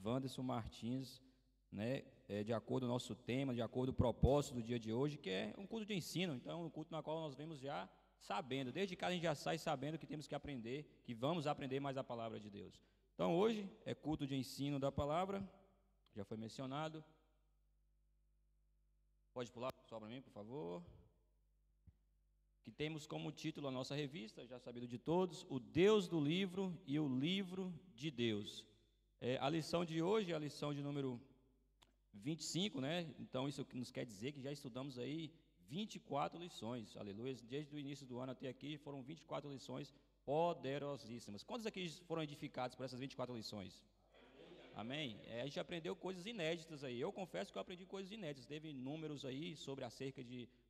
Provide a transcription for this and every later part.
Wanderson Martins, né, de acordo com o nosso tema, de acordo com o propósito do dia de hoje, que é um culto de ensino. Então, um culto na qual nós vemos já sabendo, desde cá a gente já sai sabendo que temos que aprender, que vamos aprender mais a palavra de Deus. Então, hoje é culto de ensino da palavra, já foi mencionado. Pode pular só para mim, por favor. Que temos como título a nossa revista, já sabido de todos, O Deus do Livro e o Livro de Deus. A lição de hoje é a lição de número 25, né? Então isso nos quer dizer que já estudamos aí 24 lições, aleluia. Desde o início do ano até aqui foram 24 lições poderosíssimas. Quantos aqui foram edificados por essas 24 lições? Amém? A gente aprendeu coisas inéditas aí. Eu confesso que eu aprendi coisas inéditas. Teve números aí sobre acerca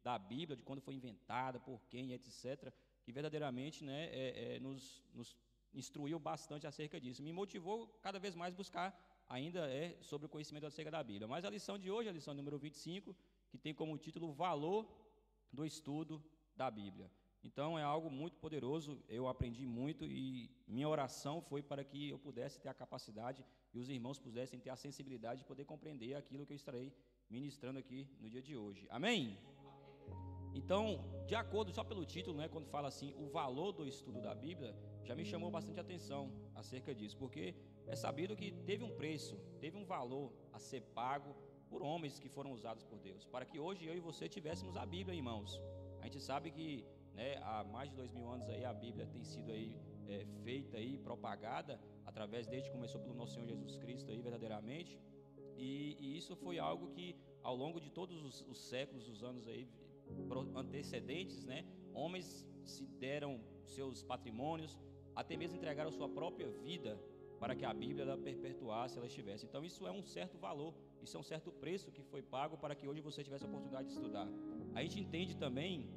da Bíblia, de quando foi inventada, por quem, etc., que verdadeiramente, né, nos instruiu bastante acerca disso. Me motivou cada vez mais buscar ainda sobre o conhecimento acerca da Bíblia. Mas a lição de hoje, a lição número 25, que tem como título o valor do estudo da Bíblia. Então é algo muito poderoso, eu aprendi muito e minha oração foi para que eu pudesse ter a capacidade e os irmãos pudessem ter a sensibilidade de poder compreender aquilo que eu estarei ministrando aqui no dia de hoje. Amém? Então, de acordo, só pelo título, né, quando fala assim, o valor do estudo da Bíblia, já me chamou bastante atenção acerca disso, porque é sabido que teve um preço, teve um valor a ser pago por homens que foram usados por Deus, para que hoje eu e você tivéssemos a Bíblia em mãos. A gente sabe que, né, há mais de 2000 anos aí a Bíblia tem sido aí feita aí, propagada através, desde que começou pelo nosso Senhor Jesus Cristo aí verdadeiramente, e isso foi algo que ao longo de todos os séculos, os anos aí antecedentes, né, homens se deram seus patrimônios, até mesmo entregaram sua própria vida para que a Bíblia ela perpetuasse, ela estivesse. Então isso é um certo valor, isso é um certo preço que foi pago para que hoje você tivesse a oportunidade de estudar. A gente entende também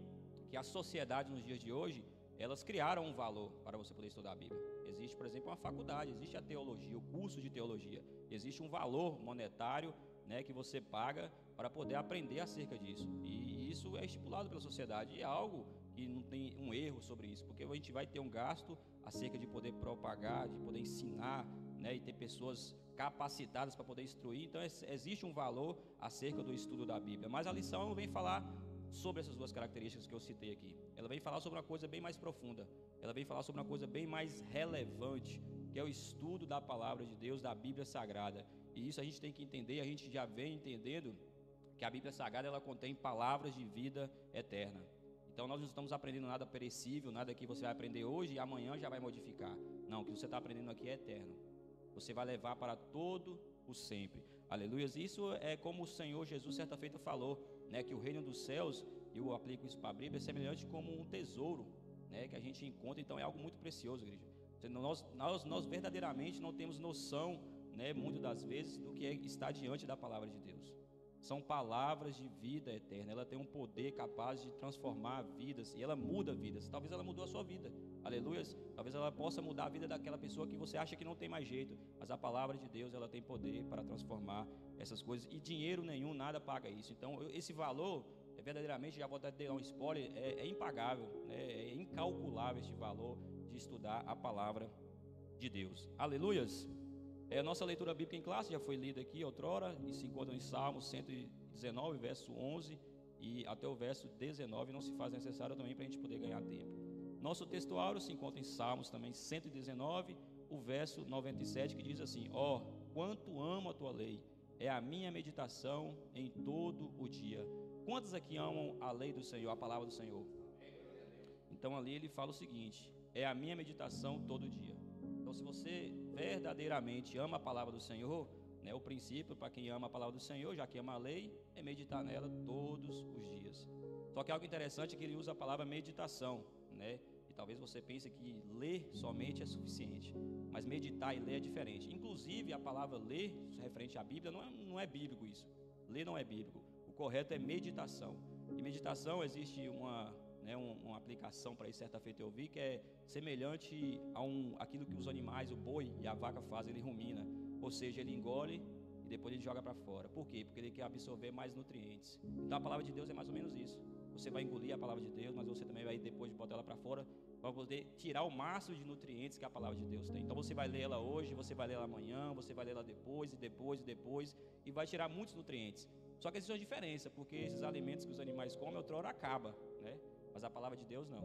que a sociedade nos dias de hoje, elas criaram um valor para você poder estudar a Bíblia. Existe, por exemplo, uma faculdade, existe a teologia, o curso de teologia. Existe um valor monetário, né, que você paga para poder aprender acerca disso. E isso é estipulado pela sociedade. E é algo que não tem um erro sobre isso, porque a gente vai ter um gasto acerca de poder propagar, de poder ensinar, né, e ter pessoas capacitadas para poder instruir. Então existe um valor acerca do estudo da Bíblia. Mas a lição não vem falar sobre essas duas características que eu citei aqui. Ela vem falar sobre uma coisa bem mais profunda. Ela vem falar sobre uma coisa bem mais relevante, que é o estudo da palavra de Deus, da Bíblia Sagrada. E isso a gente tem que entender, a gente já vem entendendo que a Bíblia Sagrada ela contém palavras de vida eterna. Então nós não estamos aprendendo nada perecível, nada que você vai aprender hoje e amanhã já vai modificar. Não, o que você está aprendendo aqui é eterno. Você vai levar para todo o sempre. Aleluia. Isso é como o Senhor Jesus certa feita falou, né, que o reino dos céus, e eu aplico isso para a Bíblia, é semelhante como um tesouro, né, que a gente encontra. Então é algo muito precioso, igreja. Nós verdadeiramente não temos noção, né, muitas das vezes, do que é estar diante da palavra de Deus. São palavras de vida eterna. Ela tem um poder capaz de transformar vidas, e ela muda vidas. Talvez ela mudou a sua vida, aleluia. Talvez ela possa mudar a vida daquela pessoa que você acha que não tem mais jeito, mas a palavra de Deus ela tem poder para transformar essas coisas, e dinheiro nenhum, nada paga isso. Então esse valor verdadeiramente, já vou até dar um spoiler, é impagável, né? É incalculável este valor de estudar a palavra de Deus. Aleluias. A nossa leitura bíblica em classe já foi lida aqui outrora, e se encontra em Salmos 119, verso 11 e até o verso 19, não se faz necessário também para a gente poder ganhar tempo. Nosso textuário se encontra em Salmos também 119, o verso 97, que diz assim: ó, quanto amo a tua lei, é a minha meditação em todo o dia. Quantos aqui amam a lei do Senhor, a palavra do Senhor? Então ali ele fala o seguinte: é a minha meditação todo dia. Então se você verdadeiramente ama a palavra do Senhor, né, o princípio para quem ama a palavra do Senhor, já que ama a lei, é meditar nela todos os dias. Só que algo interessante é que ele usa a palavra meditação, né? E talvez você pense que ler somente é suficiente, mas meditar e ler é diferente. Inclusive a palavra ler, referente à Bíblia, não é bíblico isso. Ler não é bíblico. O correto é meditação. E meditação existe uma aplicação para isso, certa feita eu vi, que é semelhante a aquilo que os animais, o boi e a vaca fazem, ele rumina. Ou seja, ele engole e depois ele joga para fora. Por quê? Porque ele quer absorver mais nutrientes. Então a palavra de Deus é mais ou menos isso. Você vai engolir a palavra de Deus, mas você também vai, depois de botar ela para fora, para poder tirar o máximo de nutrientes que a palavra de Deus tem. Então você vai ler ela hoje, você vai ler ela amanhã, você vai ler ela depois, e vai tirar muitos nutrientes. Só que existe uma diferença, porque esses alimentos que os animais comem, outra hora acaba, né? Mas a palavra de Deus não.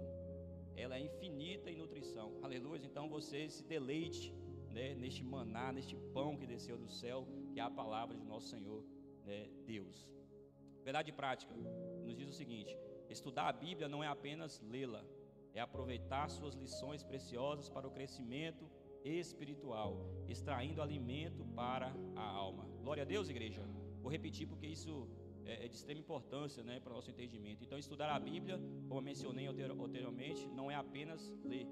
Ela é infinita em nutrição. Aleluia. Então você se deleite, né, neste maná, neste pão que desceu do céu, que é a palavra de nosso Senhor, né, Deus. Verdade prática nos diz o seguinte: estudar a Bíblia não é apenas lê-la, é aproveitar suas lições preciosas para o crescimento espiritual, extraindo alimento para a alma. Glória a Deus, igreja. Vou repetir porque isso é de extrema importância, né, para o nosso entendimento. Então, estudar a Bíblia, como eu mencionei anteriormente, não é apenas ler,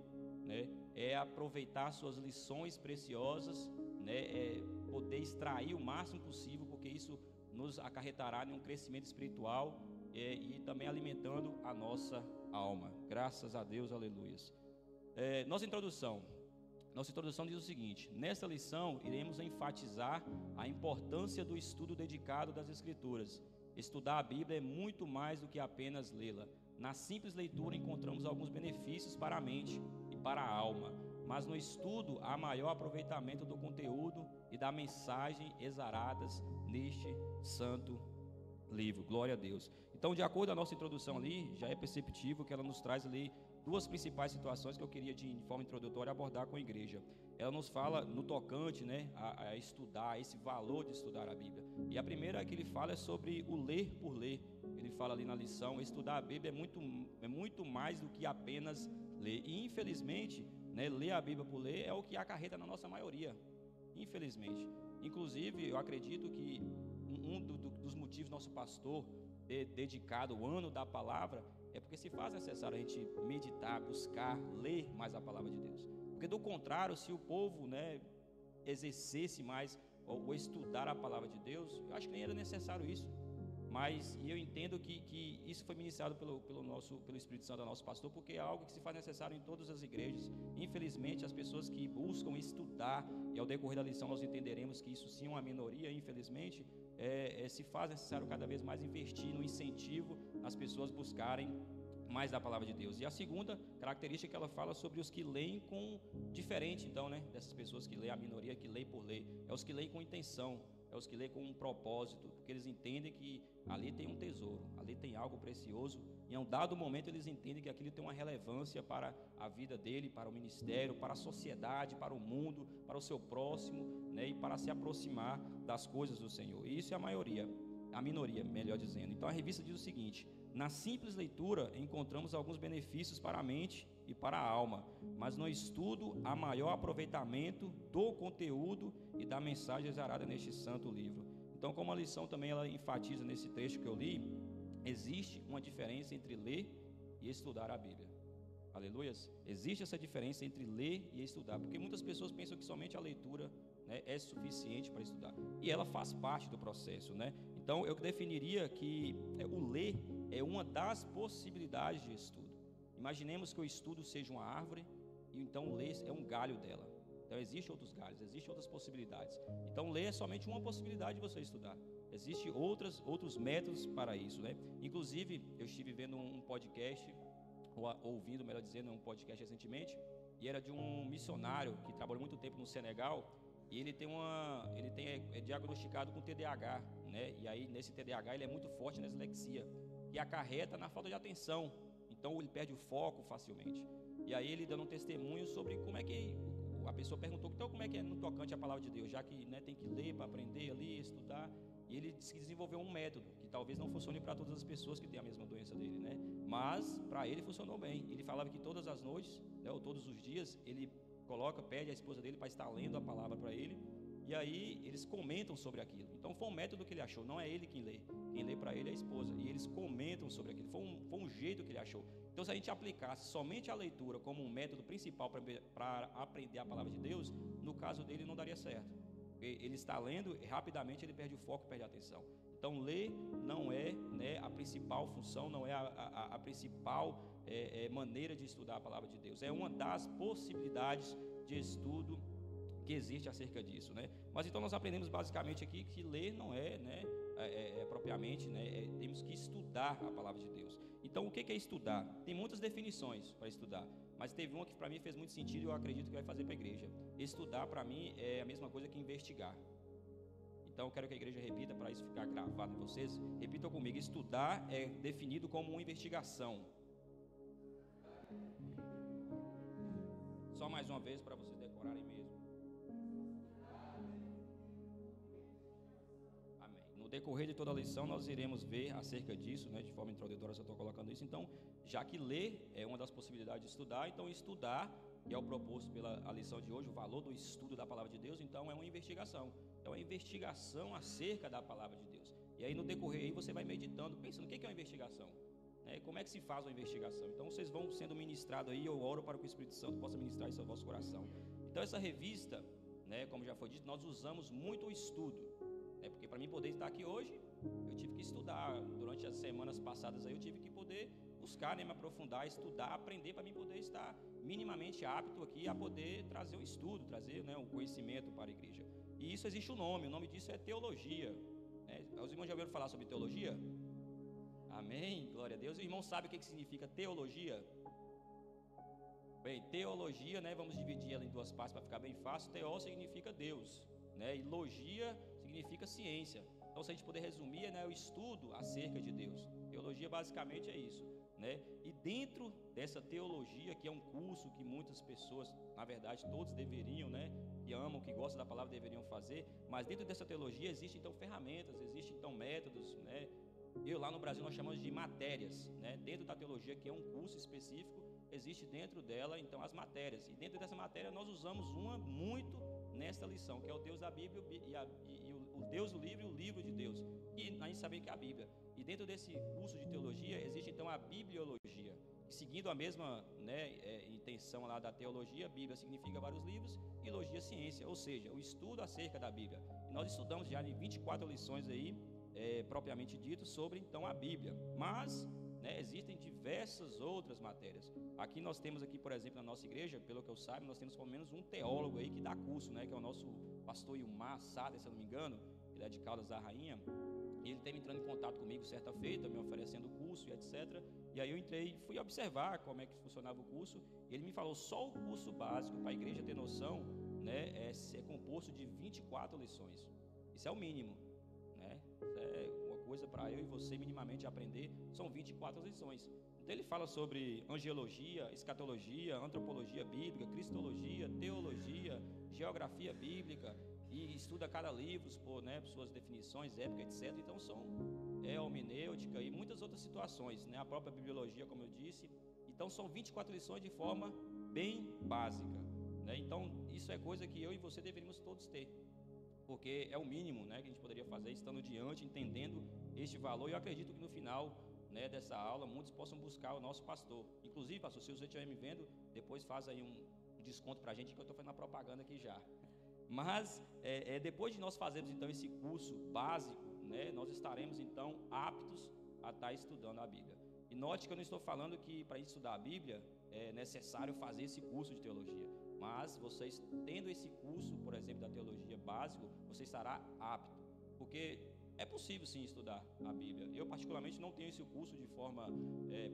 né, é aproveitar suas lições preciosas, né, é poder extrair o máximo possível, porque isso nos acarretará em um crescimento espiritual e também alimentando a nossa alma. Graças a Deus, aleluias. Nossa introdução diz o seguinte: nesta lição iremos enfatizar a importância do estudo dedicado das Escrituras. Estudar a Bíblia é muito mais do que apenas lê-la. Na simples leitura encontramos alguns benefícios para a mente e para a alma, mas no estudo há maior aproveitamento do conteúdo e da mensagem exaradas neste santo livro. Glória a Deus. Então, de acordo com a nossa introdução ali, já é perceptível que ela nos traz ali duas principais situações que eu queria de forma introdutória abordar com a igreja. Ela nos fala no tocante, né, a estudar, esse valor de estudar a Bíblia. E a primeira que ele fala é sobre o ler por ler. Ele fala ali na lição: estudar a Bíblia é muito mais do que apenas ler. E infelizmente, né, ler a Bíblia por ler é o que acarreta na nossa maioria. Infelizmente. Inclusive, eu acredito que dos motivos do nosso pastor ter dedicado o ano da palavra é porque se faz necessário a gente meditar, buscar, ler mais a palavra de Deus. Porque do contrário, se o povo, né, exercesse mais ou estudar a palavra de Deus, eu acho que nem era necessário isso. Mas eu entendo que isso foi ministrado pelo Espírito Santo do nosso pastor, porque é algo que se faz necessário em todas as igrejas. Infelizmente, as pessoas que buscam estudar, e ao decorrer da lição nós entenderemos que isso sim é uma minoria, infelizmente, se faz necessário cada vez mais investir no incentivo às pessoas buscarem mais da palavra de Deus. E a segunda característica que ela fala sobre os que leem com diferente, então, né, dessas pessoas que leem, a minoria que lê por ler, é os que leem com intenção, é os que leem com um propósito, porque eles entendem que ali tem um tesouro, ali tem algo precioso, e em um dado momento eles entendem que aquilo tem uma relevância para a vida dele, para o ministério, para a sociedade, para o mundo, para o seu próximo, né, e para se aproximar das coisas do Senhor. E isso é a minoria, melhor dizendo. Então a revista diz o seguinte: na simples leitura encontramos alguns benefícios para a mente e para a alma, mas no estudo há maior aproveitamento do conteúdo e da mensagem exarada neste santo livro. Então, como a lição também ela enfatiza nesse trecho que eu li, existe uma diferença entre ler e estudar a Bíblia. Aleluias. Existe essa diferença entre ler e estudar, porque muitas pessoas pensam que somente a leitura, né, é suficiente para estudar, e ela faz parte do processo, né? Então eu definiria que o ler é uma das possibilidades de estudo. Imaginemos que o estudo seja uma árvore, e então o ler é um galho dela. Então existem outros galhos, existem outras possibilidades. Então ler é somente uma possibilidade de você estudar. Existem outros métodos para isso, né? Inclusive, eu estive vendo um podcast, ou ouvindo, melhor dizendo, um podcast recentemente, e era de um missionário que trabalhou muito tempo no Senegal, e ele é diagnosticado com TDAH, né? E aí nesse TDAH ele é muito forte na dislexia, e acarreta na falta de atenção. Então ele perde o foco facilmente. E aí ele dando um testemunho sobre como é que a pessoa perguntou: então como é que é no tocante à palavra de Deus, já que, né, tem que ler para aprender ali, estudar. E ele disse que desenvolveu um método que talvez não funcione para todas as pessoas que têm a mesma doença dele, né? Mas para ele funcionou bem. Ele falava que todas as noites, né, ou todos os dias, ele pede a esposa dele para estar lendo a palavra para ele, e aí eles comentam sobre aquilo. Então foi um método que ele achou, não é ele quem lê para ele é a esposa, e eles comentam sobre aquilo. Foi um jeito que ele achou. Então, se a gente aplicasse somente a leitura como um método principal para aprender a palavra de Deus, no caso dele não daria certo. Ele está lendo e rapidamente ele perde o foco, perde a atenção. Então, ler não é, né, a principal função, não é a principal maneira de estudar a palavra de Deus. É uma das possibilidades de estudo que existe acerca disso, né? Mas então nós aprendemos basicamente aqui que ler não é, né, propriamente, né, temos que estudar a palavra de Deus. Então, o que é estudar? Tem muitas definições para estudar, mas teve uma que para mim fez muito sentido e eu acredito que vai fazer para a igreja. Estudar para mim é a mesma coisa que investigar. Então eu quero que a igreja repita para isso ficar gravado em vocês. Repitam comigo: estudar é definido como uma investigação. Só mais uma vez para vocês decorarem mesmo. Amém. No decorrer de toda a lição nós iremos ver acerca disso, né? De forma introdutória eu só estou colocando isso. Então, já que ler é uma das possibilidades de estudar, então estudar, que é o proposto pela a lição de hoje, o valor do estudo da palavra de Deus, então é uma investigação. É uma investigação acerca da palavra de Deus. E aí no decorrer aí você vai meditando, pensando, o que é uma investigação? Como é que se faz uma investigação? Então vocês vão sendo ministrados aí, eu oro para que o Espírito Santo possa ministrar isso ao vosso coração. Então essa revista, né, como já foi dito, nós usamos muito o estudo, né, porque para mim poder estar aqui hoje, eu tive que estudar, durante as semanas passadas aí eu tive que poder buscar, né, me aprofundar, estudar, aprender para mim poder estar minimamente apto aqui a poder trazer o estudo, trazer, né, o conhecimento para a igreja. E isso existe o nome disso é teologia, né? Os irmãos já ouviram falar sobre teologia? Amém, glória a Deus. O irmão sabe o que significa teologia? Bem, teologia, né, vamos dividir ela em duas partes para ficar bem fácil. Teó significa Deus, né, e logia significa ciência. Então, se a gente puder resumir, né, o estudo acerca de Deus. Teologia basicamente é isso, né? E dentro dessa teologia, que é um curso que muitas pessoas, na verdade, todos deveriam, né, que amam, que gostam da palavra, deveriam fazer. Mas dentro dessa teologia existem então ferramentas, existem então métodos, né? Lá no Brasil nós chamamos de matérias, né? Dentro da teologia, que é um curso específico, existe dentro dela então as matérias. E dentro dessa matéria nós usamos uma muito nesta lição, que é o Deus da Bíblia e o Deus do livro e o livro de Deus, que a gente sabe que é a Bíblia. E dentro desse curso de teologia existe então a bibliologia, que seguindo a mesma, né, intenção lá da teologia, Bíblia significa vários livros e logia ciência, ou seja, o estudo acerca da Bíblia. E nós estudamos já em 24 lições aí, propriamente dito, sobre então a Bíblia, mas, né, existem diversas outras matérias. Aqui nós temos aqui, por exemplo, na nossa igreja, pelo que eu saiba, nós temos pelo menos um teólogo aí que dá curso, né, que é o nosso pastor Ilmar Sada, se eu não me engano, ele é de Caldas da Rainha, e ele teve entrando em contato comigo certa feita, me oferecendo o curso e etc. E aí eu entrei, fui observar como é que funcionava o curso, e ele me falou, só o curso básico, para a igreja ter noção, né, é composto de 24 lições. Isso é o mínimo, né? Isso é uma coisa para eu e você minimamente aprender, são 24 lições. Então ele fala sobre angelologia, escatologia, antropologia bíblica, cristologia, teologia, geografia bíblica, e estuda cada livro por, né, suas definições, época, etc. Então são homenêutica e muitas outras situações, né? A própria bibliologia, como eu disse. Então são 24 lições de forma bem básica, né? Então isso é coisa que eu e você deveríamos todos ter, porque é o mínimo, né, que a gente poderia fazer, estando diante, entendendo este valor. E eu acredito que no final, né, dessa aula, muitos possam buscar o nosso pastor. Inclusive, pastor, se você estiver me vendo, depois faz aí um desconto para a gente, que eu estou fazendo a propaganda aqui já. Mas, depois de nós fazermos então esse curso básico, né, nós estaremos então aptos a estar estudando a Bíblia. E note que eu não estou falando que para a gente estudar a Bíblia é necessário fazer esse curso de teologia. Mas vocês tendo esse curso, por exemplo, da teologia básico, você estará apto. Porque é possível sim estudar a Bíblia. Eu particularmente não tenho esse curso de forma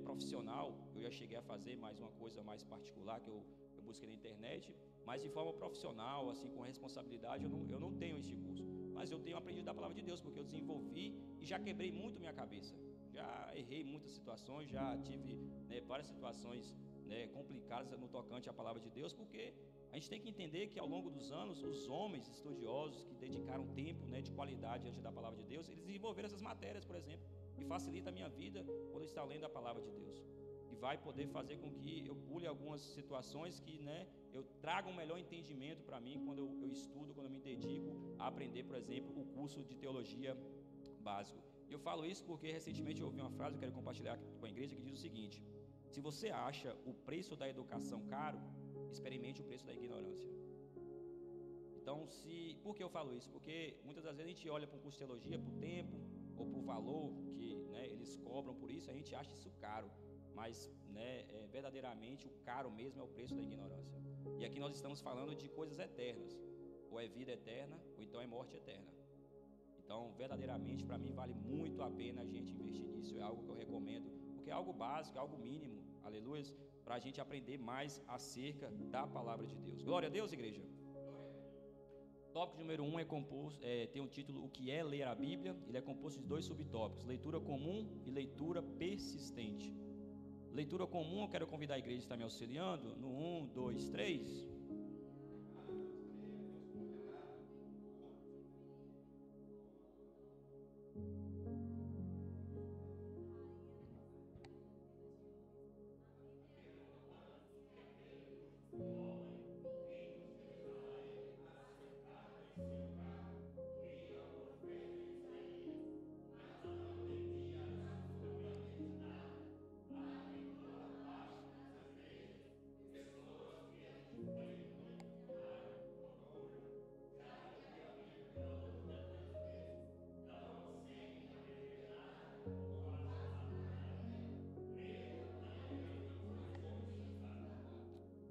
profissional. Eu já cheguei a fazer mais uma coisa mais particular que eu busquei na internet. Mas de forma profissional, assim, com responsabilidade, eu não tenho esse curso. Mas eu tenho aprendido da palavra de Deus, porque eu desenvolvi e já quebrei muito minha cabeça. Já errei muitas situações, já tive, né, várias situações, né, complicadas no tocante à palavra de Deus, porque a gente tem que entender que ao longo dos anos, os homens estudiosos que dedicaram tempo, né, de qualidade diante da palavra de Deus, eles desenvolveram essas matérias, por exemplo, que facilita a minha vida quando eu estou lendo a palavra de Deus. E vai poder fazer com que eu pule algumas situações que, né, eu traga um melhor entendimento para mim quando eu estudo, quando eu me dedico a aprender, por exemplo, o curso de teologia básico. E eu falo isso porque recentemente eu ouvi uma frase, eu quero compartilhar com a igreja, que diz o seguinte: se você acha o preço da educação caro, experimente o preço da ignorância. Então, por que eu falo isso? Porque muitas das vezes a gente olha para um curso de teologia, por tempo ou por valor que, né, eles cobram por isso, a gente acha isso caro. Mas, né, verdadeiramente o caro mesmo é o preço da ignorância. E aqui nós estamos falando de coisas eternas. Ou é vida eterna, ou então é morte eterna. Então, verdadeiramente, para mim vale muito a pena a gente investir nisso. É algo que eu recomendo, porque é algo básico, é algo mínimo, aleluia, para a gente aprender mais acerca da palavra de Deus. Glória a Deus, igreja. Tópico número 1 tem o título O que é ler a Bíblia. Ele é composto de 2 subtópicos: leitura comum e leitura persistente. Leitura comum, eu quero convidar a igreja a estar me auxiliando no 1, 2, 3.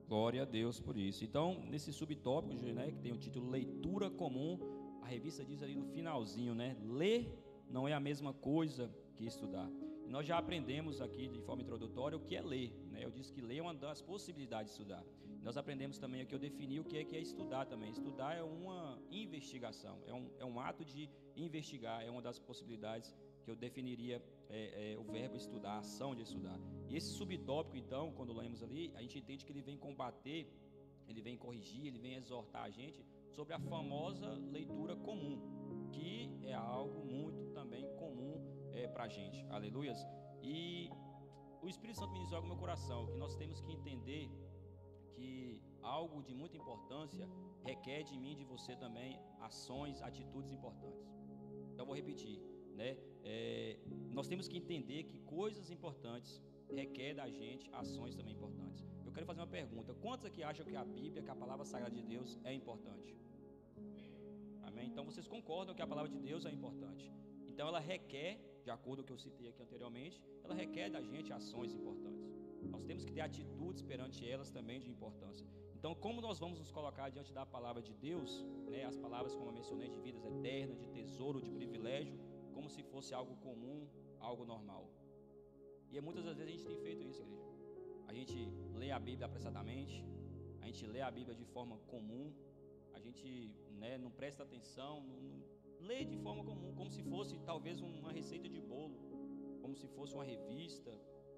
Glória a Deus por isso. Então, nesse subtópico, né, que tem o título Leitura Comum, a revista diz ali no finalzinho, né, ler não é a mesma coisa que estudar. E nós já aprendemos aqui de forma introdutória o que é ler, né? Eu disse que ler é uma das possibilidades de estudar. Nós aprendemos também aqui, eu defini o que é estudar também. Estudar é uma investigação, é um ato de investigar, é uma das possibilidades que eu definiria o verbo estudar, a ação de estudar. E esse subtópico, então, quando lemos ali, a gente entende que ele vem combater, ele vem corrigir, ele vem exortar a gente sobre a famosa leitura comum, que é algo muito também comum para a gente, aleluias. E o Espírito Santo ministrou no meu coração que nós temos que entender que algo de muita importância requer de mim e de você também ações, atitudes importantes. Então eu vou repetir, né? Nós temos que entender que coisas importantes requer da gente ações também importantes. Eu quero fazer uma pergunta: quantos aqui acham que a Bíblia, que a palavra sagrada de Deus é importante? Amém? Então vocês concordam que a palavra de Deus é importante. Então ela requer, de acordo com o que eu citei aqui anteriormente, ela requer da gente ações importantes. Nós temos que ter atitudes perante elas também de importância. Então, como nós vamos nos colocar diante da palavra de Deus, né, as palavras, como eu mencionei, de vidas eternas, de tesouro, de privilégio, como se fosse algo comum, algo normal. E muitas das vezes a gente tem feito isso, igreja. A gente lê a Bíblia apressadamente, a gente lê a Bíblia de forma comum, a gente, né, não presta atenção, não lê de forma comum, como se fosse talvez uma receita de bolo, como se fosse uma revista,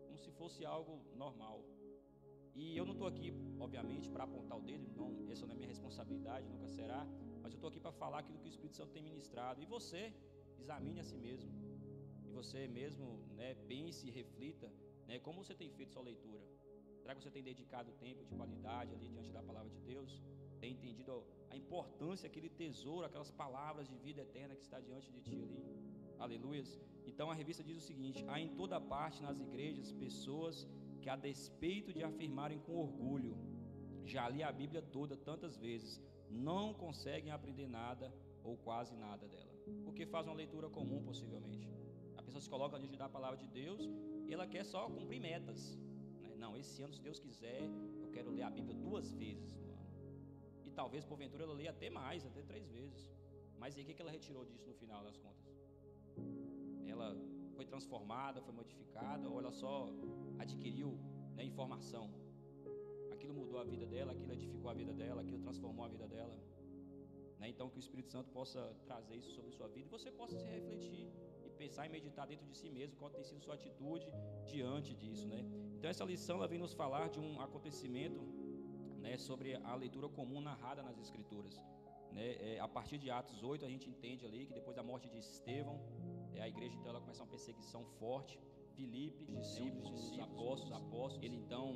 como se fosse algo normal. E eu não estou aqui, obviamente, para apontar o dedo, não, essa não é minha responsabilidade, nunca será, mas eu estou aqui para falar aquilo que o Espírito Santo tem ministrado. E você, examine a si mesmo, e você mesmo, né, pense e reflita, né, como você tem feito sua leitura. Será que você tem dedicado tempo de qualidade ali diante da palavra de Deus? Tem entendido a importância, aquele tesouro, aquelas palavras de vida eterna que está diante de ti ali? Aleluias. Então a revista diz o seguinte: há em toda parte nas igrejas pessoas que, a despeito de afirmarem com orgulho, já li a Bíblia toda tantas vezes, não conseguem aprender nada ou quase nada dela, porque faz uma leitura comum possivelmente. A pessoa se coloca diante da palavra de Deus e ela quer só cumprir metas, né? Não, esse ano, se Deus quiser, eu quero ler a Bíblia 2 vezes no ano. E talvez porventura ela leia até mais, até 3 vezes. Mas e o que ela retirou disso no final das contas? Ela foi transformada, foi modificada, ou ela só adquiriu, né, informação? Aquilo mudou a vida dela, aquilo edificou a vida dela, aquilo transformou a vida dela, né? Então que o Espírito Santo possa trazer isso sobre a sua vida e você possa se refletir e pensar e meditar dentro de si mesmo qual tem sido sua atitude diante disso, né? Então essa lição ela vem nos falar de um acontecimento, né, sobre a leitura comum narrada nas Escrituras, né? A partir de Atos 8 a gente entende ali que depois da morte de Estevão, a igreja então ela começa uma perseguição forte. Filipe, discípulos, apóstolos, ele então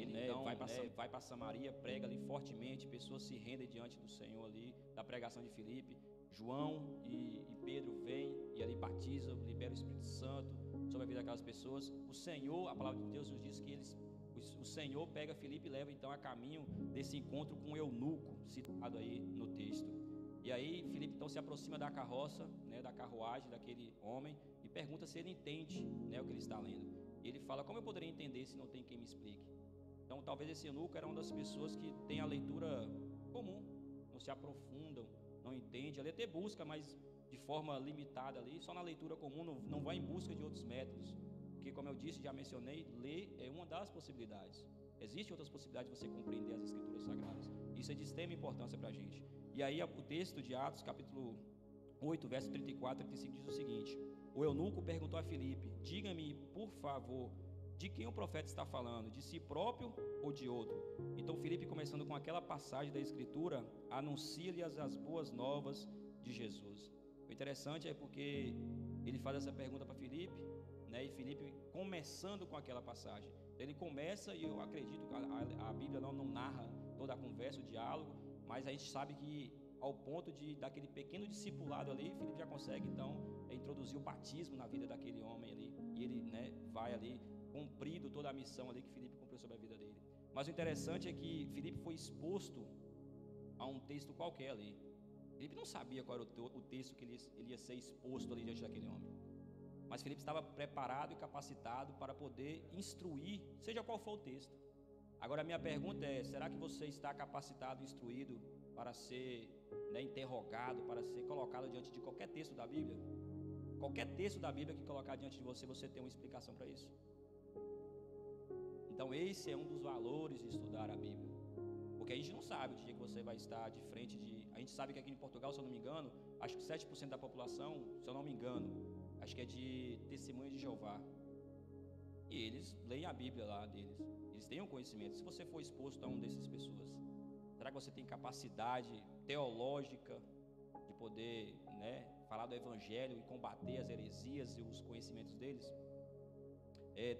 vai para Samaria, prega ali fortemente, pessoas se rendem diante do Senhor ali, da pregação de Filipe. João e Pedro vêm e ali batizam, liberam o Espírito Santo sobre a vida daquelas pessoas. O Senhor, a palavra de Deus nos diz que o Senhor pega Filipe e leva então a caminho desse encontro com o eunuco, citado aí no texto. E aí Filipe então se aproxima da carroça, né, da carruagem daquele homem e pergunta se ele entende, né, o que ele está lendo. E ele fala: como eu poderia entender se não tem quem me explique? Então talvez esse eunuco era uma das pessoas que tem a leitura comum, não se aprofundam, não entende, ele até busca, mas de forma limitada ali, só na leitura comum, não vai em busca de outros métodos, porque como eu disse, já mencionei, ler é uma das possibilidades, Existem outras possibilidades de você compreender as Escrituras Sagradas. Isso é de extrema importância para a gente. E aí o texto de Atos, capítulo 8, verso 34 e 35 diz o seguinte: o eunuco perguntou a Filipe: diga-me, por favor, de quem o profeta está falando, de si próprio ou de outro? Então Filipe, começando com aquela passagem da Escritura, anuncia-lhe as boas novas de Jesus. O interessante é porque ele faz essa pergunta para Filipe, né? E Filipe começando com aquela passagem, ele começa, e eu acredito que a Bíblia não narra toda a conversa, o diálogo, mas a gente sabe que ao ponto daquele pequeno discipulado ali, Filipe já consegue então introduzir o batismo na vida daquele homem ali, e ele, né, vai ali cumprido toda a missão ali que Filipe cumpriu sobre a vida dele. Mas o interessante é que Filipe foi exposto a um texto qualquer ali. Filipe não sabia qual era o texto que ele ia ser exposto ali diante daquele homem, mas Filipe estava preparado e capacitado para poder instruir, seja qual for o texto. Agora a minha pergunta é: será que você está capacitado, instruído para ser, né, interrogado, para ser colocado diante de qualquer texto da Bíblia? Qualquer texto da Bíblia que colocar diante de você, você tem uma explicação para isso. Então esse é um dos valores de estudar a Bíblia, porque a gente não sabe o dia que você vai estar de frente de... A gente sabe que aqui em Portugal, se eu não me engano, acho que 7% da população, se eu não me engano, acho que é de Testemunhas de Jeová, e eles leem a Bíblia lá deles, eles têm um conhecimento. Se você for exposto a um dessas pessoas, será que você tem capacidade teológica de poder, né, falar do Evangelho e combater as heresias e os conhecimentos deles?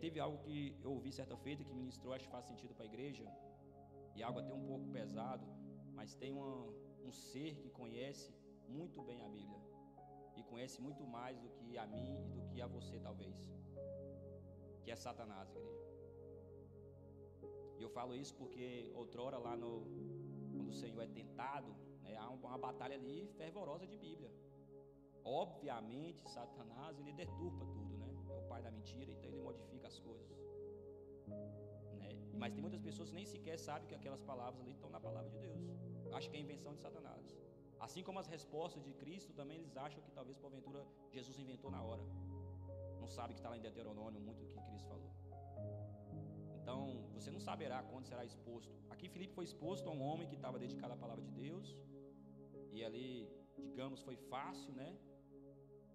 Teve algo que eu ouvi certa feita que ministrou, acho que faz sentido para a igreja, e algo até um pouco pesado, mas tem um ser que conhece muito bem a Bíblia, e conhece muito mais do que a mim e do que a você talvez, que é Satanás, igreja. E eu falo isso porque outrora lá quando o Senhor é tentado, né, há uma batalha ali fervorosa de Bíblia. Obviamente Satanás, ele deturpa tudo, né? É o pai da mentira, então ele modifica as coisas, né? Mas tem muitas pessoas que nem sequer sabem que aquelas palavras ali estão na palavra de Deus. Acho que é invenção de Satanás. Assim como as respostas de Cristo, também eles acham que talvez porventura Jesus inventou na hora. Não sabe que está lá em Deuteronômio muito o que Cristo falou. Então você não saberá quando será exposto. Aqui Filipe foi exposto a um homem que estava dedicado à palavra de Deus, e ali, digamos, foi fácil, né?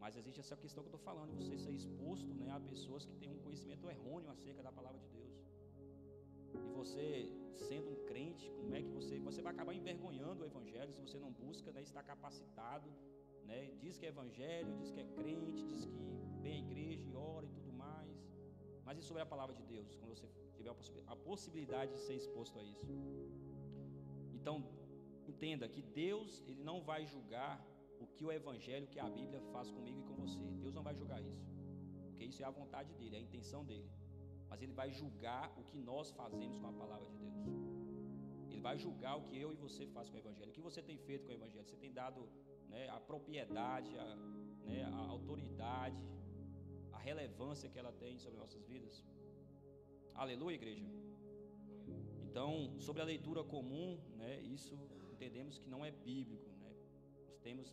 Mas existe essa questão que eu estou falando, de você ser exposto, né, a pessoas que têm um conhecimento errôneo acerca da palavra de Deus. E você, sendo um crente, como é que você vai acabar envergonhando o Evangelho se você não busca, né, estar capacitado, né? Diz que é Evangelho, diz que é crente, diz que vem à igreja e ora e tudo mais. Mas e sobre a palavra de Deus, quando você tiver a possibilidade de ser exposto a isso? Então, entenda que Deus, ele não vai julgar o que o Evangelho, que a Bíblia faz comigo e com você. Deus não vai julgar isso, porque isso é a vontade dele, é a intenção dele. Mas ele vai julgar o que nós fazemos com a palavra de Deus. Ele vai julgar o que eu e você faz com o Evangelho. O que você tem feito com o Evangelho? Você tem dado, né, a propriedade, né, a autoridade, a relevância que ela tem sobre nossas vidas? Aleluia, igreja. Então, sobre a leitura comum, né, isso entendemos que não é bíblico, né?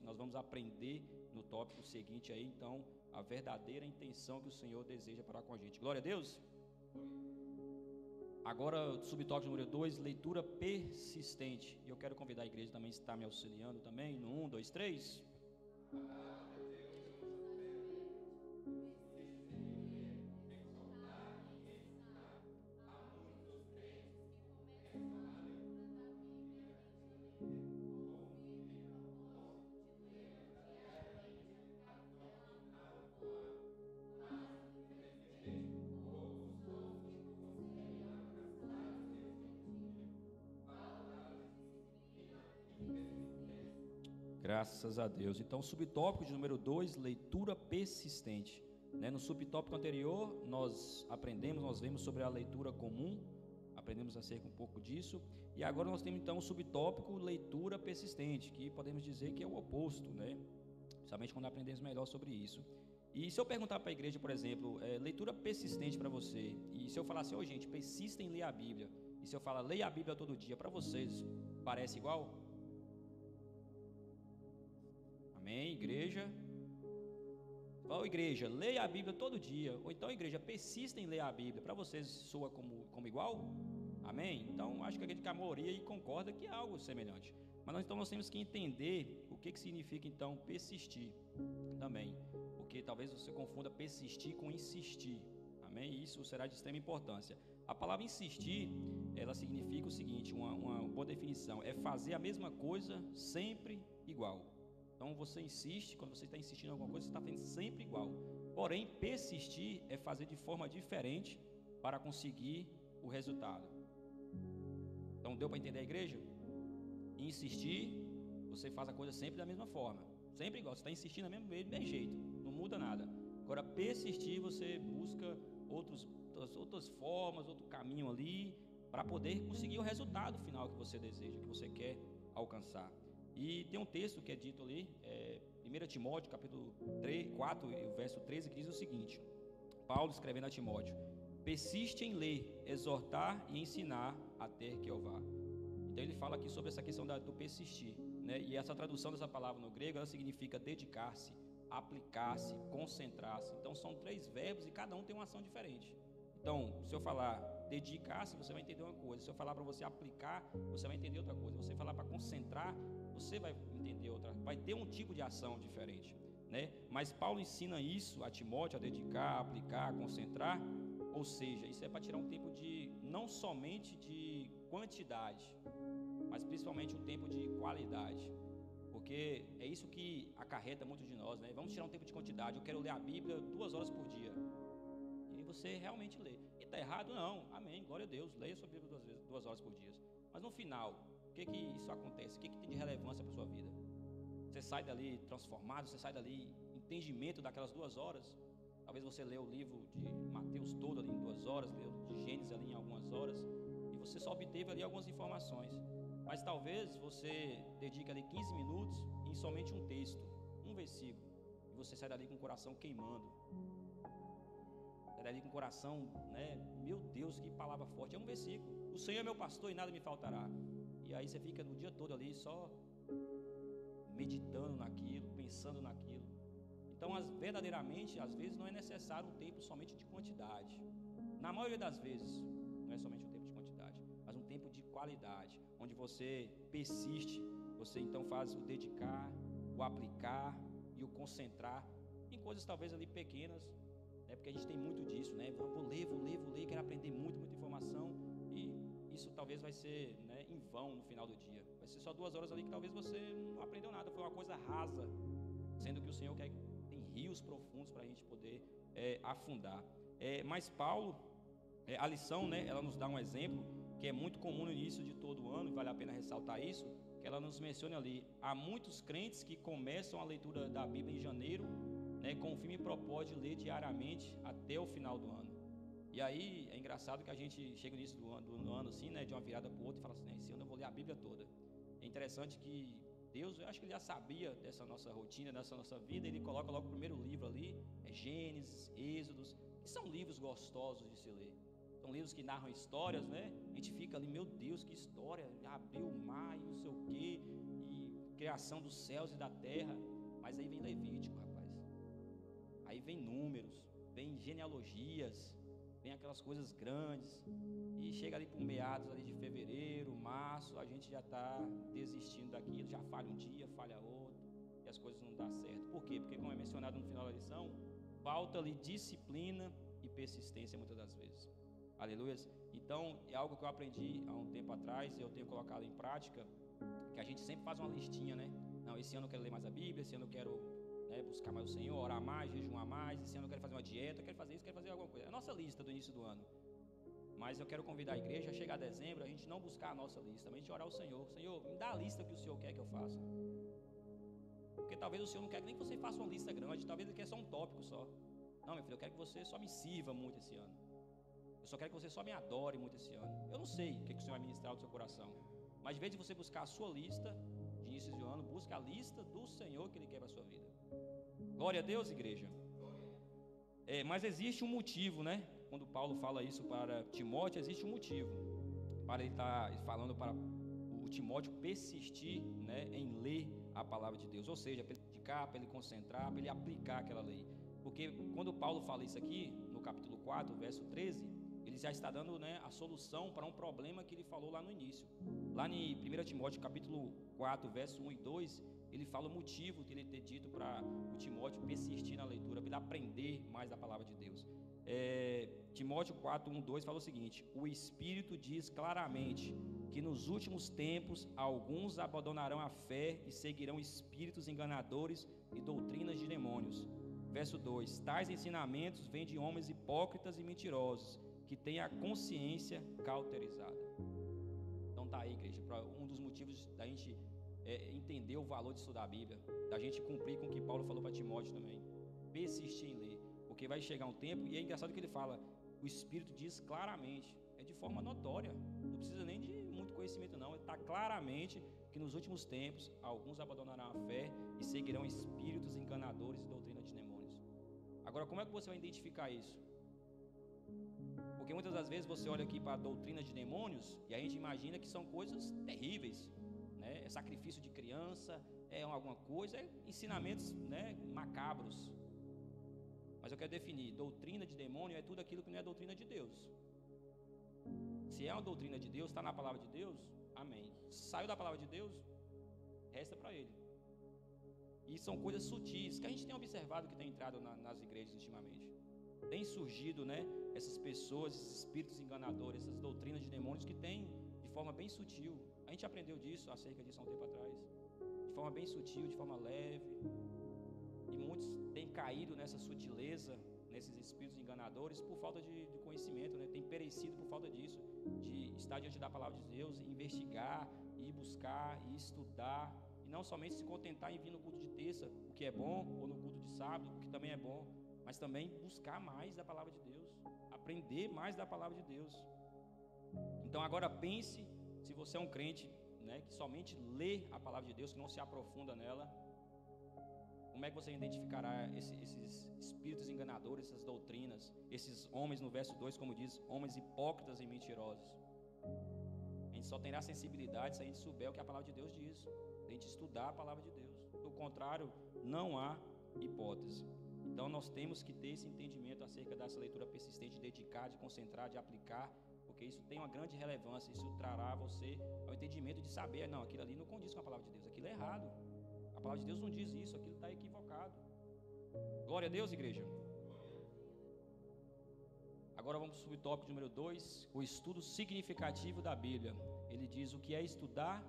Nós vamos aprender no tópico seguinte aí, então, a verdadeira intenção que o Senhor deseja para com a gente. Glória a Deus. Agora, subtópico número 2, leitura persistente. E eu quero convidar a igreja também a estar me auxiliando também, no 1, 2, 3. Graças a Deus. Então, subtópico de número 2, leitura persistente, né? No subtópico anterior, nós vemos sobre a leitura comum, aprendemos acerca um pouco disso, e agora nós temos então o subtópico leitura persistente, que podemos dizer que é o oposto, né? Principalmente quando aprendemos melhor sobre isso. E se eu perguntar para a igreja, por exemplo, leitura persistente para você, e se eu falar assim, gente, persista em ler a Bíblia, e se eu falar, leia a Bíblia todo dia, para vocês, parece igual? Amém, igreja? Fala, igreja, leia a Bíblia todo dia. Ou então, igreja, persista em ler a Bíblia. Para vocês soa como igual? Amém? Então, acho que a maioria aí concorda que é algo semelhante. Mas nós temos que entender o que significa, então, persistir também. Porque talvez você confunda persistir com insistir. Amém? Isso será de extrema importância. A palavra insistir, ela significa o seguinte, uma boa definição, é fazer a mesma coisa sempre igual. Então, você insiste, quando você está insistindo em alguma coisa, você está fazendo sempre igual. Porém, persistir é fazer de forma diferente para conseguir o resultado. Então, deu para entender a igreja? Insistir, você faz a coisa sempre da mesma forma, sempre igual, você está insistindo do mesmo jeito, não muda nada. Agora, persistir, você busca outras formas, outro caminho ali, para poder conseguir o resultado final que você deseja, que você quer alcançar. E tem um texto que é dito ali, 1 Timóteo, capítulo 4, o verso 13, que diz o seguinte: Paulo escrevendo a Timóteo: persiste em ler, exortar e ensinar até que eu vá. Então ele fala aqui sobre essa questão do persistir, né? E essa tradução dessa palavra no grego, ela significa dedicar-se, aplicar-se, concentrar-se. Então são 3 verbos e cada um tem uma ação diferente. Então, se eu falar dedicar-se, você vai entender uma coisa. Se eu falar para você aplicar, você vai entender outra coisa. Se você falar para concentrar, você vai entender outra. Vai ter um tipo de ação diferente, né? Mas Paulo ensina isso a Timóteo, a dedicar, a aplicar, a concentrar. Ou seja, isso é para tirar um tempo não somente de quantidade, mas principalmente um tempo de qualidade. Porque é isso que acarreta muitos de nós, né? Vamos tirar um tempo de quantidade. Eu quero ler a Bíblia 2 horas por dia. E você realmente lê. E está errado? Não. Amém. Glória a Deus. Leia a sua Bíblia 2 horas por dia. Mas no final, o que isso acontece? O que tem de relevância para a sua vida? Você sai dali transformado, você sai dali entendimento daquelas 2 horas. Talvez você lê o livro de Mateus todo ali em 2 horas, leu de Gênesis ali em algumas horas, e você só obteve ali algumas informações. Mas talvez você dedique ali 15 minutos em somente um texto, um versículo, e você sai dali com o coração queimando. Sai dali com o coração, né? Meu Deus, que palavra forte. É um versículo. O Senhor é meu pastor e nada me faltará. E aí você fica no dia todo ali só meditando naquilo, pensando naquilo. Então, verdadeiramente, às vezes não é necessário um tempo somente de quantidade. Na maioria das vezes, não é somente um tempo de quantidade, mas um tempo de qualidade, onde você persiste, você então faz o dedicar, o aplicar e o concentrar em coisas talvez ali pequenas, né? Porque a gente tem muito disso, né? Vou ler, quero aprender muita informação, e isso talvez vai ser, né, em vão no final do dia. Vai ser só 2 horas ali que talvez você não aprendeu nada, foi uma coisa rasa, sendo que o Senhor tem rios profundos para a gente poder afundar. Mas Paulo, a lição, né, ela nos dá um exemplo que é muito comum no início de todo ano, e vale a pena ressaltar isso, que ela nos menciona ali. Há muitos crentes que começam a leitura da Bíblia em janeiro, né, com o firme propósito de ler diariamente até o final do ano. E aí é engraçado que a gente chega no início do ano assim, né, de uma virada para o outro, e fala assim, esse ano eu vou ler a Bíblia toda. É interessante que Deus, eu acho que Ele já sabia dessa nossa rotina, dessa nossa vida. Ele coloca logo o primeiro livro ali, Gênesis, Êxodos, que são livros gostosos de se ler. São livros que narram histórias, né? A gente fica ali, meu Deus, que história, abriu o mar e não sei o quê, e criação dos céus e da terra. Mas aí vem Levítico, rapaz. Aí vem Números, vem genealogias, vem aquelas coisas grandes. E chega ali por meados ali de fevereiro, março, a gente já está desistindo daquilo, já falha um dia, falha outro, e as coisas não dão certo. Por quê? Porque, como é mencionado no final da lição, falta ali disciplina e persistência muitas das vezes. Aleluia. Então, é algo que eu aprendi há um tempo atrás, e eu tenho colocado em prática, que a gente sempre faz uma listinha, né? Não, esse ano eu quero ler mais a Bíblia, esse ano eu quero, né, buscar mais o Senhor, orar mais, jejuar mais, esse ano eu quero fazer uma dieta, eu quero fazer isso, quero fazer alguma coisa. É a nossa lista do início do ano. Mas eu quero convidar a igreja a chegar a dezembro, a gente não buscar a nossa lista, mas a gente orar ao Senhor. Senhor, me dá a lista que o Senhor quer que eu faça. Porque talvez o Senhor não quer nem que você faça uma lista grande, talvez Ele quer só um tópico só. Não, meu filho, eu quero que você só me sirva muito esse ano. Eu só quero que você só me adore muito esse ano. Eu não sei o que o Senhor vai ministrar do seu coração, mas de vez de você buscar a sua lista de início de ano, busca a lista do Senhor que Ele quer para a sua vida. Glória a Deus, igreja. Mas existe um motivo, né? Quando Paulo fala isso para Timóteo, existe um motivo para ele estar falando para o Timóteo persistir, né, em ler a palavra de Deus, ou seja, para ele dedicar, para ele concentrar, para ele aplicar aquela lei. Porque quando Paulo fala isso aqui, no capítulo 4, verso 13, ele ele já está dando, né, a solução para um problema que ele falou lá no início. Lá em 1 Timóteo capítulo 4, verso 1 e 2, ele fala o motivo que ele ter dito para o Timóteo persistir na leitura, para ele aprender mais da palavra de Deus. Timóteo 4, 1, 2 fala o seguinte: o Espírito diz claramente que nos últimos tempos alguns abandonarão a fé e seguirão espíritos enganadores e doutrinas de demônios. Verso 2: tais ensinamentos vêm de homens hipócritas e mentirosos, que têm a consciência cauterizada. Então tá aí, igreja, um dos motivos da gente entender o valor de estudar a Bíblia, da gente cumprir com o que Paulo falou para Timóteo também, persistir em ler, porque vai chegar um tempo, e é engraçado que ele fala, o Espírito diz claramente, é de forma notória, não precisa nem de muito conhecimento não, está claramente que nos últimos tempos alguns abandonarão a fé e seguirão espíritos enganadores e doutrina de demônios. Agora, como é que você vai identificar isso? Porque muitas das vezes você olha aqui para a doutrina de demônios e a gente imagina que são coisas terríveis, né? É sacrifício de criança, é alguma coisa, é ensinamentos, né, macabros. Mas eu quero definir, doutrina de demônio é tudo aquilo que não é doutrina de Deus. Se é uma doutrina de Deus, está na palavra de Deus, amém. Saiu da palavra de Deus, resta para ele. E são coisas sutis que a gente tem observado que tem entrado nas igrejas ultimamente. Tem surgido, né, essas pessoas, esses espíritos enganadores, essas doutrinas de demônios que tem de forma bem sutil. A gente aprendeu disso acerca disso há um tempo atrás. De forma bem sutil, de forma leve. E muitos têm caído nessa sutileza, nesses espíritos enganadores, por falta de conhecimento, né? Tem perecido por falta disso, de estar diante da palavra de Deus, investigar, ir buscar, ir estudar, e não somente se contentar em vir no culto de terça, o que é bom, ou no culto de sábado, o que também é bom, mas também buscar mais da palavra de Deus, aprender mais da palavra de Deus. Então agora pense, se você é um crente, né, que somente lê a palavra de Deus, que não se aprofunda nela, como é que você identificará esses espíritos enganadores, essas doutrinas, esses homens, no verso 2, como diz, homens hipócritas e mentirosos? A gente só terá sensibilidade se a gente souber o que a palavra de Deus diz, se a gente estudar a palavra de Deus. Do contrário, não há hipótese. Então nós temos que ter esse entendimento acerca dessa leitura persistente, de dedicar, de concentrar, de aplicar, porque isso tem uma grande relevância, isso trará a você ao entendimento de saber, não, aquilo ali não condiz com a palavra de Deus, aquilo é errado. A palavra de Deus não diz isso, aquilo está equivocado. Glória a Deus, igreja. Agora vamos para o subtópico número 2, o estudo significativo da Bíblia. Ele diz o que é estudar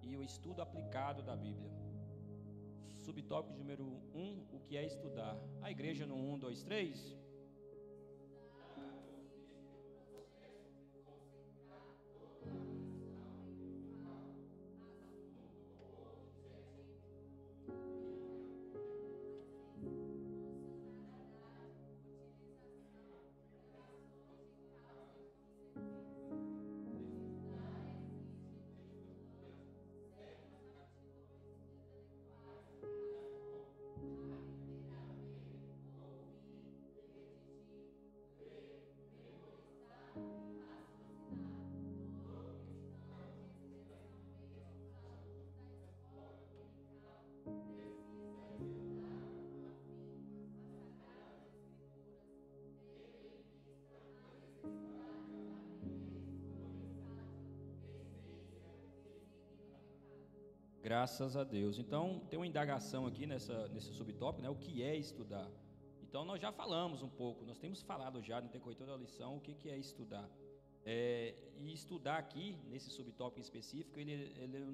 e o estudo aplicado da Bíblia. Subtópico número 1, o que é estudar. A igreja no 1, 2, 3. Graças a Deus. Então, tem uma indagação aqui nesse subtópico, né? O que é estudar? Então, nós já falamos um pouco, nós temos falado já no decorrer da lição o que é estudar. E estudar aqui, nesse subtópico específico, ele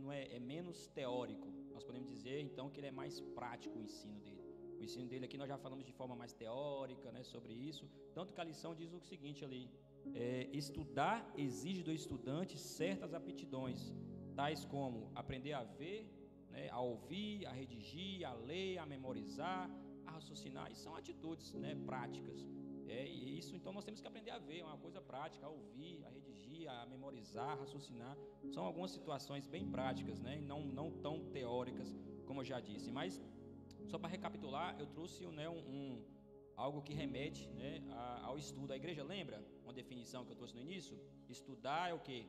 não é menos teórico. Nós podemos dizer, então, que ele é mais prático o ensino dele. O ensino dele aqui nós já falamos de forma mais teórica, né, sobre isso. Tanto que a lição diz o seguinte ali: estudar exige do estudante certas aptidões, tais como aprender a ver, né, a ouvir, a redigir, a ler, a memorizar, a raciocinar. Isso são atitudes, né, práticas. E isso, então, nós temos que aprender a ver, é uma coisa prática, a ouvir, a redigir, a memorizar, a raciocinar. São algumas situações bem práticas, né, não tão teóricas, como eu já disse. Mas, só para recapitular, eu trouxe, né, algo que remete, né, ao estudo. A igreja lembra uma definição que eu trouxe no início? Estudar é o quê?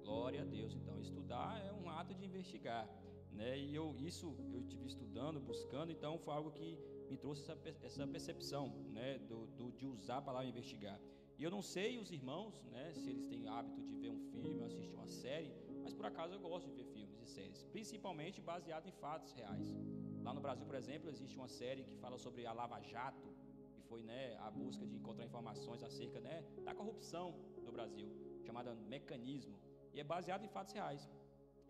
Glória a Deus. Então, estudar é um ato de investigar, né? E eu tive estudando, buscando, então foi algo que me trouxe essa percepção, né, de usar a palavra investigar. E eu não sei os irmãos, né, se eles têm hábito de ver um filme, assistir uma série, mas por acaso eu gosto de ver filmes e séries, principalmente baseado em fatos reais. Lá no Brasil, por exemplo, existe uma série que fala sobre a Lava Jato, que foi, né, a busca de encontrar informações acerca, né, da corrupção no Brasil, chamada Mecanismo, e é baseado em fatos reais.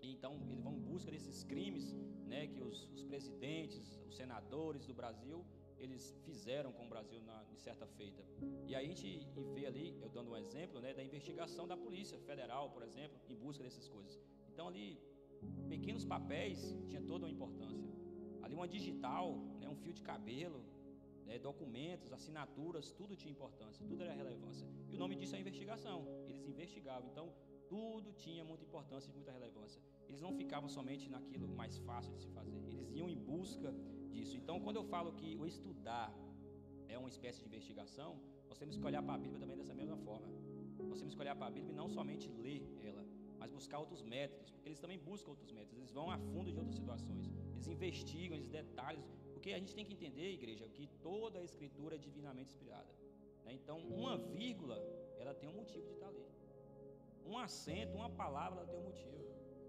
Então, eles vão em busca desses crimes, né, que os presidentes, os senadores do Brasil, eles fizeram com o Brasil em certa feita. E aí a gente vê ali, eu dando um exemplo, né, da investigação da Polícia Federal, por exemplo, em busca dessas coisas. Então, ali, pequenos papéis tinha toda uma importância. Ali uma digital, né, um fio de cabelo, né, documentos, assinaturas, tudo tinha importância, tudo era relevância. E o nome disso é investigação. Eles investigavam. Então, tudo tinha muita importância e muita relevância. Eles não ficavam somente naquilo mais fácil de se fazer. Eles iam em busca disso. Então, quando eu falo que o estudar é uma espécie de investigação, nós temos que olhar para a Bíblia também dessa mesma forma. Nós temos que olhar para a Bíblia e não somente ler ela, mas buscar outros métodos, porque eles também buscam outros métodos. Eles vão a fundo de outras situações. Eles investigam, eles detalham. Porque a gente tem que entender, igreja, que toda a Escritura é divinamente inspirada, né? Então, uma vírgula, ela tem um motivo de estar ali. Um acento, uma palavra, ela tem um motivo.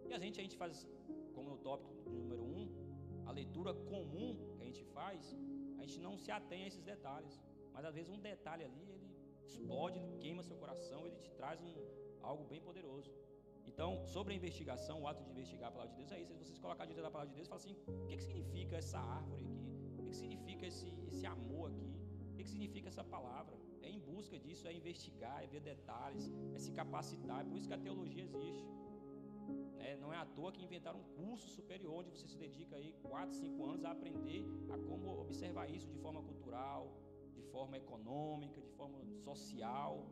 E a gente faz, como no tópico número 1, a leitura comum que a gente faz, a gente não se atém a esses detalhes. Mas às vezes um detalhe ali, ele explode, ele queima seu coração, ele te traz algo bem poderoso. Então, sobre a investigação, o ato de investigar a palavra de Deus é isso. Se vocês colocarem diante da palavra de Deus, falam assim: o que significa essa árvore aqui? O que significa esse amor aqui? O que significa essa palavra? É em busca disso, é investigar, é ver detalhes, é se capacitar. É por isso que a teologia existe. Não é à toa que inventaram um curso superior, onde você se dedica aí 4, 5 anos a aprender a como observar isso de forma cultural, de forma econômica, de forma social.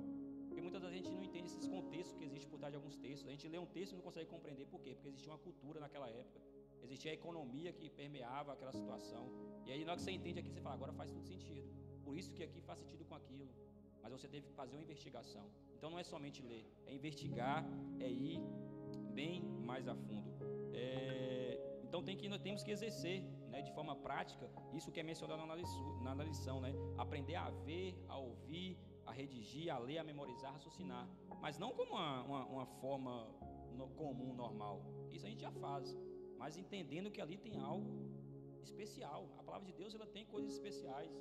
Porque muitas vezes a gente não entende esses contextos que existem por trás de alguns textos. A gente lê um texto e não consegue compreender por quê? Porque existia uma cultura naquela época, existia a economia que permeava aquela situação. E aí na hora que você entende aqui, você fala: agora faz tudo sentido. Por isso que aqui faz sentido com aquilo. Mas você teve que fazer uma investigação. Então não é somente ler, é investigar, é ir bem mais a fundo. Então nós temos que exercer, né, de forma prática isso que é mencionado na lição, né? Aprender a ver, a ouvir, a redigir, a ler, a memorizar, a raciocinar, mas não como uma forma comum, normal. Isso a gente já faz, mas entendendo que ali tem algo especial. A palavra de Deus, ela tem coisas especiais.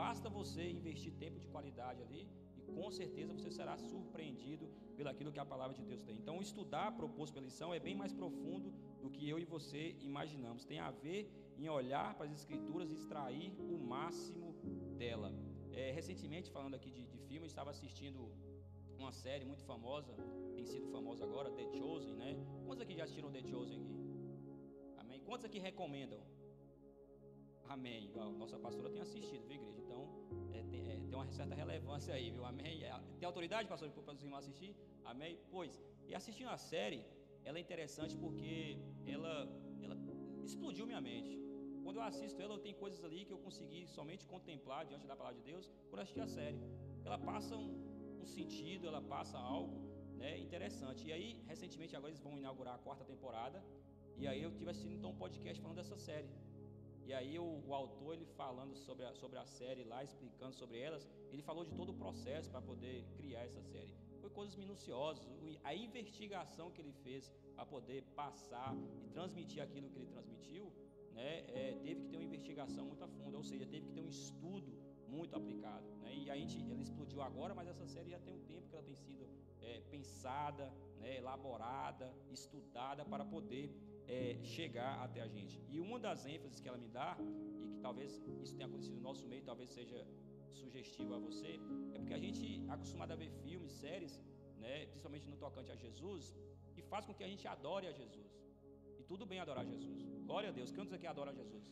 Basta você investir tempo de qualidade ali e com certeza você será surpreendido pelaquilo que a palavra de Deus tem. Então, estudar proposto pela lição é bem mais profundo do que eu e você imaginamos. Tem a ver em olhar para as Escrituras e extrair o máximo dela. Recentemente, falando aqui de filme, eu estava assistindo uma série muito famosa, tem sido famosa agora, The Chosen, né? Quantos aqui já assistiram The Chosen aqui? Amém? Quantos aqui recomendam? Amém. Nossa pastora tem assistido, viu, igreja? Então, tem uma certa relevância aí, viu? Amém. Tem autoridade, pastor, para os irmãos assistir? Amém? Pois, e assistindo a série, ela é interessante porque ela explodiu minha mente. Quando eu assisto ela, eu tenho coisas ali que eu consegui somente contemplar diante da palavra de Deus quando eu assisti a série. Ela passa um sentido, ela passa algo, né, interessante. E aí, recentemente, agora eles vão inaugurar a 4ª temporada. E aí eu tive assistindo então um podcast falando dessa série. E aí o autor, ele falando sobre a série lá, explicando sobre elas, ele falou de todo o processo para poder criar essa série. Foi coisas minuciosas, a investigação que ele fez para poder passar e transmitir aquilo que ele transmitiu, né, teve que ter uma investigação muito a fundo, ou seja, teve que ter um estudo muito aplicado, né? E ela explodiu agora, mas essa série já tem um tempo que ela tem sido pensada, né, elaborada, estudada para poder chegar até a gente. E uma das ênfases que ela me dá, e que talvez isso tenha acontecido no nosso meio, talvez seja sugestivo a você, é porque a gente é acostumado a ver filmes, séries, né, principalmente no tocante a Jesus, que faz com que a gente adore a Jesus. E tudo bem adorar Jesus. Glória a Deus. Quantos aqui adoram a Jesus?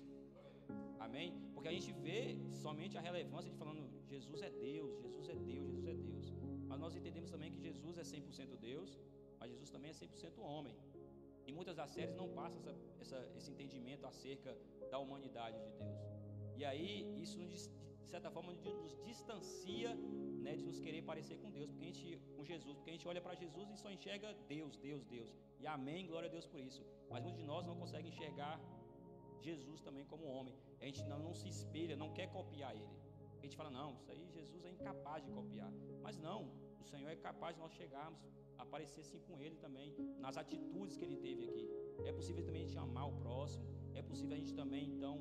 Amém? Porque a gente vê somente a relevância de falando Jesus é Deus, Jesus é Deus, Jesus é Deus. Mas nós entendemos também que Jesus é 100% Deus, mas Jesus também é 100% homem. E muitas das séries não passam esse entendimento acerca da humanidade de Deus. E aí, isso, de certa forma, nos distancia, né, de nos querer parecer com Deus, com Jesus, porque a gente olha para Jesus e só enxerga Deus, Deus, Deus. E amém, glória a Deus por isso. Mas muitos de nós não conseguem enxergar Jesus também como homem. A gente não se espelha, não quer copiar ele. A gente fala, não, isso aí Jesus é incapaz de copiar. Mas não, o Senhor é capaz de nós chegarmos a parecer sim com ele também, nas atitudes que ele teve aqui. É possível também a gente amar o próximo, é possível a gente também então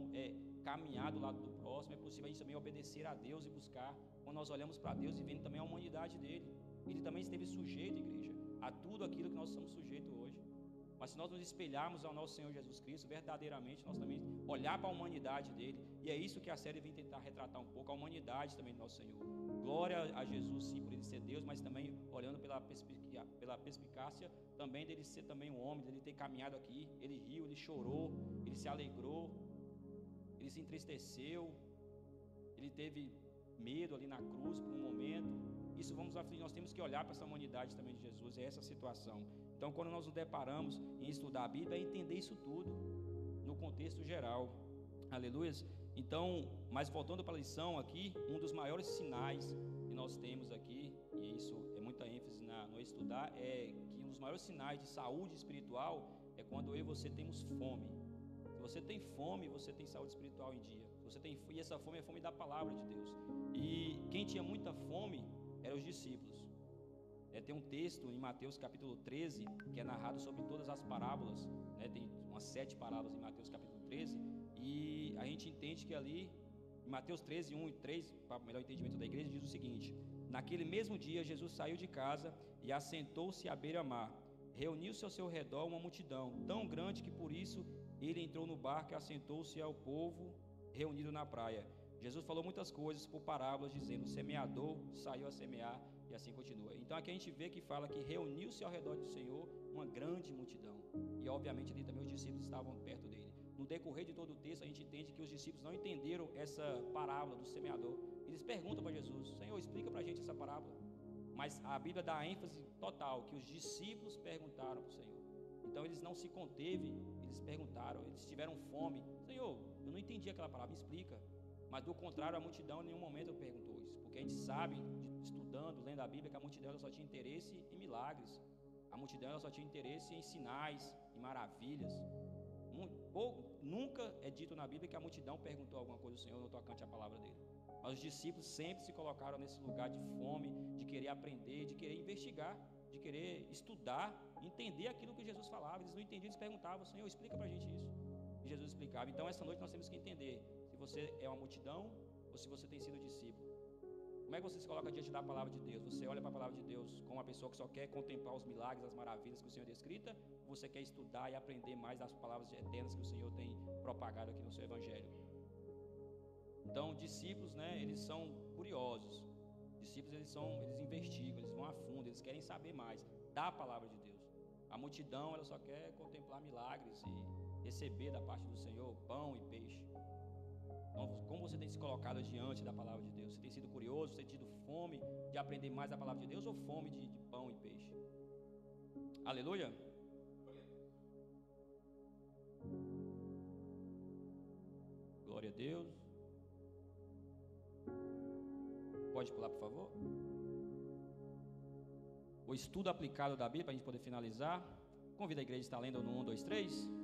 caminhar do lado do próximo, é possível a gente também obedecer a Deus e buscar, quando nós olhamos para Deus e vendo também a humanidade dele. Ele também esteve sujeito, igreja, a tudo aquilo que nós estamos sujeitos hoje. Mas se nós nos espelharmos ao nosso Senhor Jesus Cristo, verdadeiramente nós também olhar para a humanidade dele, e é isso que a série vem tentar retratar um pouco, a humanidade também do nosso Senhor. Glória a Jesus, sim, por ele ser Deus, mas também olhando pela perspicácia também dele ser também um homem, dele ter caminhado aqui. Ele riu, ele chorou, ele se alegrou, ele se entristeceu, ele teve medo ali na cruz por um momento. Isso nós temos que olhar para essa humanidade também de Jesus, é essa situação. Então, quando nós nos deparamos em estudar a Bíblia, é entender isso tudo no contexto geral. Aleluias. Então, mas voltando para a lição aqui, um dos maiores sinais que nós temos aqui, e isso é muita ênfase no estudar, é que um dos maiores sinais de saúde espiritual é quando eu e você temos fome. Se você tem fome, você tem saúde espiritual em dia. E essa fome é a fome da palavra de Deus. E quem tinha muita fome eram os discípulos. Tem um texto em Mateus capítulo 13 que é narrado sobre todas as parábolas, tem umas 7 parábolas em Mateus capítulo 13, e a gente entende que ali em Mateus 13, 1 e 3, para o melhor entendimento da igreja, diz o seguinte: naquele mesmo dia Jesus saiu de casa e assentou-se à beira-mar. Reuniu-se ao seu redor uma multidão tão grande que por isso ele entrou no barco e assentou-se ao povo reunido na praia. Jesus falou muitas coisas por parábolas, dizendo: o semeador saiu a semear, e assim continua. Então aqui a gente vê que fala que reuniu-se ao redor do Senhor uma grande multidão, e obviamente ali também os discípulos estavam perto dele. No decorrer de todo o texto a gente entende que os discípulos não entenderam essa parábola do semeador. Eles perguntam para Jesus: Senhor, explica para a gente essa parábola. Mas a Bíblia dá ênfase total que os discípulos perguntaram para o Senhor. Então eles não se conteve, eles perguntaram, eles tiveram fome: Senhor, eu não entendi aquela parábola, me explica. Mas do contrário, a multidão em nenhum momento perguntou isso, porque a gente sabe, estudando, lendo a Bíblia, que a multidão ela só tinha interesse em milagres. A multidão ela só tinha interesse em sinais, em maravilhas. Nunca é dito na Bíblia que a multidão perguntou alguma coisa ao Senhor no tocante à palavra dele. Mas os discípulos sempre se colocaram nesse lugar de fome, de querer aprender, de querer investigar, de querer estudar, entender aquilo que Jesus falava. Eles não entendiam, eles perguntavam: Senhor, explica para a gente isso. E Jesus explicava. Então essa noite nós temos que entender se você é uma multidão ou se você tem sido discípulo. Como é que você se coloca diante da palavra de Deus? Você olha para a palavra de Deus como uma pessoa que só quer contemplar os milagres, as maravilhas que o Senhor descrita? Ou você quer estudar e aprender mais das palavras eternas que o Senhor tem propagado aqui no seu Evangelho? Então, discípulos, eles são curiosos. Discípulos, eles investigam, eles vão a fundo, eles querem saber mais da palavra de Deus. A multidão, ela só quer contemplar milagres e receber da parte do Senhor pão e peixe. Então, como você tem se colocado diante da palavra de Deus? Você tem sido curioso, você tem tido fome de aprender mais da palavra de Deus ou fome de pão e peixe? Aleluia! Glória a Deus. Pode pular, por favor. O estudo aplicado da Bíblia, para a gente poder finalizar. Convido a igreja a estar lendo no 1, 2, 3.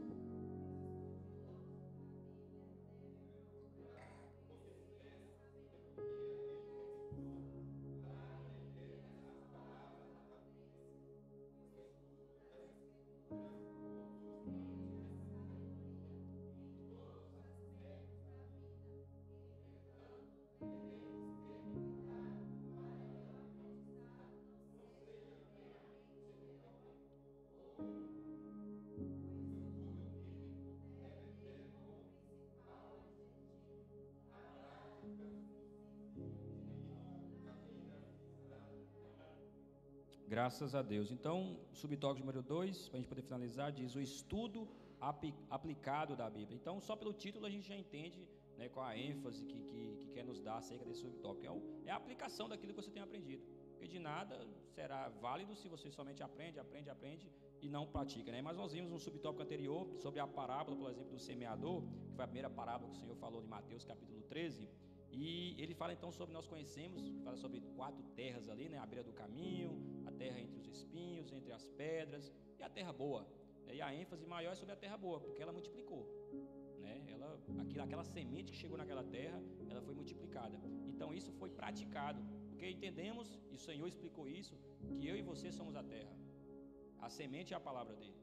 Graças a Deus. Então, subtópico número 2, para a gente poder finalizar, diz o estudo aplicado da Bíblia. Então, só pelo título a gente já entende, qual a ênfase que quer nos dar acerca desse subtópico. É a aplicação daquilo que você tem aprendido. Porque de nada será válido se você somente aprende e não pratica. Mas nós vimos um subtópico anterior sobre a parábola, por exemplo, do semeador, que foi a primeira parábola que o Senhor falou de Mateus capítulo 13. E ele fala então sobre, nós conhecemos, fala sobre 4 terras ali, à beira do caminho, a terra entre os espinhos, entre as pedras, e a terra boa. E a ênfase maior é sobre a terra boa, porque ela multiplicou. aquela semente que chegou naquela terra, ela foi multiplicada. Então isso foi praticado, porque entendemos, e o Senhor explicou isso, que eu e você somos a terra. A semente é a palavra dele.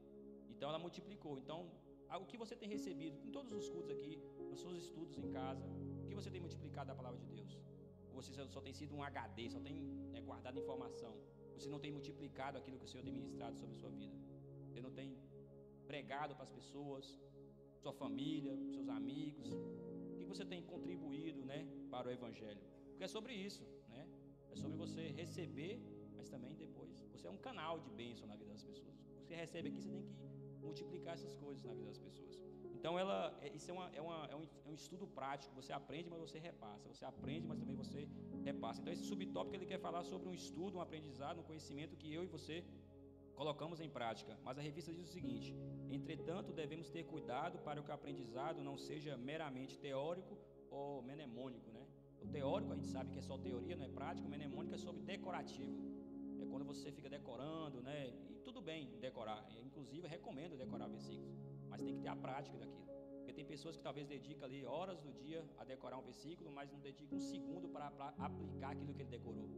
Então ela multiplicou. Então, o que você tem recebido em todos os cultos aqui, nos seus estudos em casa, o que você tem multiplicado da palavra de Deus? Ou você só tem sido um HD, só tem guardado informação? Você não tem multiplicado aquilo que o Senhor tem ministrado sobre a sua vida? Você não tem pregado para as pessoas, sua família, seus amigos? O que você tem contribuído, para o Evangelho? Porque é sobre isso, É sobre você receber, mas também depois. Você é um canal de bênção na vida das pessoas. Você recebe aqui, você tem que multiplicar essas coisas na vida das pessoas. Então, isso é um estudo prático. Você aprende, mas você repassa. Você aprende, mas também você repassa. Então, esse subtópico ele quer falar sobre um estudo, um aprendizado, um conhecimento que eu e você colocamos em prática. Mas a revista diz o seguinte: entretanto, devemos ter cuidado para que o aprendizado não seja meramente teórico ou mnemônico, O teórico a gente sabe que é só teoria, não é prática. O mnemônico é sobre decorativo. É quando você fica decorando, E tudo bem decorar. Inclusive, eu recomendo decorar versículos. Mas tem que ter a prática daquilo. Porque tem pessoas que talvez dedicam ali horas do dia a decorar um versículo, mas não dedicam um segundo para aplicar aquilo que ele decorou.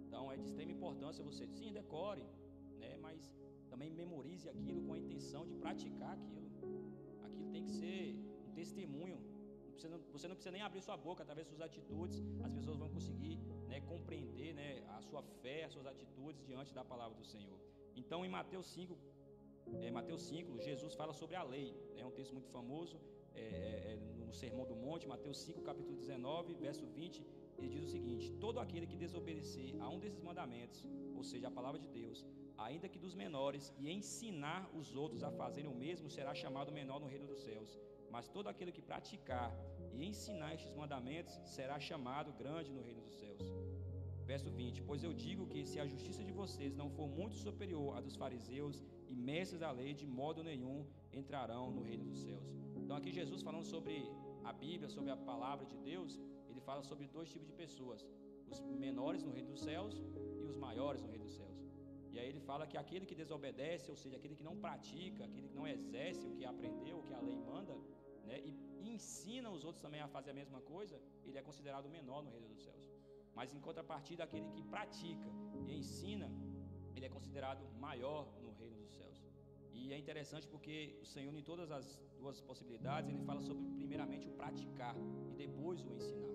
Então, é de extrema importância você, sim, decore, mas também memorize aquilo com a intenção de praticar aquilo. Aquilo tem que ser um testemunho. Você não precisa nem abrir sua boca, através das suas atitudes, as pessoas vão conseguir compreender a sua fé, as suas atitudes diante da palavra do Senhor. Então, em Mateus 5, Jesus fala sobre a lei. É um texto muito famoso, no Sermão do Monte, Mateus 5, capítulo 19, verso 20, ele diz o seguinte: todo aquele que desobedecer a um desses mandamentos, ou seja, a palavra de Deus, ainda que dos menores, e ensinar os outros a fazerem o mesmo, será chamado menor no reino dos céus. Mas todo aquele que praticar e ensinar estes mandamentos será chamado grande no reino dos céus. Verso 20: pois eu digo que se a justiça de vocês não for muito superior à dos fariseus e mestres da lei, de modo nenhum entrarão no reino dos céus. Então aqui Jesus, falando sobre a Bíblia, sobre a palavra de Deus, ele fala sobre dois tipos de pessoas: os menores no reino dos céus e os maiores no reino dos céus. E aí ele fala que aquele que desobedece, ou seja, aquele que não pratica, aquele que não exerce o que aprendeu, o que a lei manda, e ensina os outros também a fazer a mesma coisa, ele é considerado menor no reino dos céus. Mas em contrapartida, aquele que pratica e ensina, ele é considerado maior no reino dos céus. E é interessante porque o Senhor, em todas as duas possibilidades, ele fala sobre primeiramente o praticar e depois o ensinar.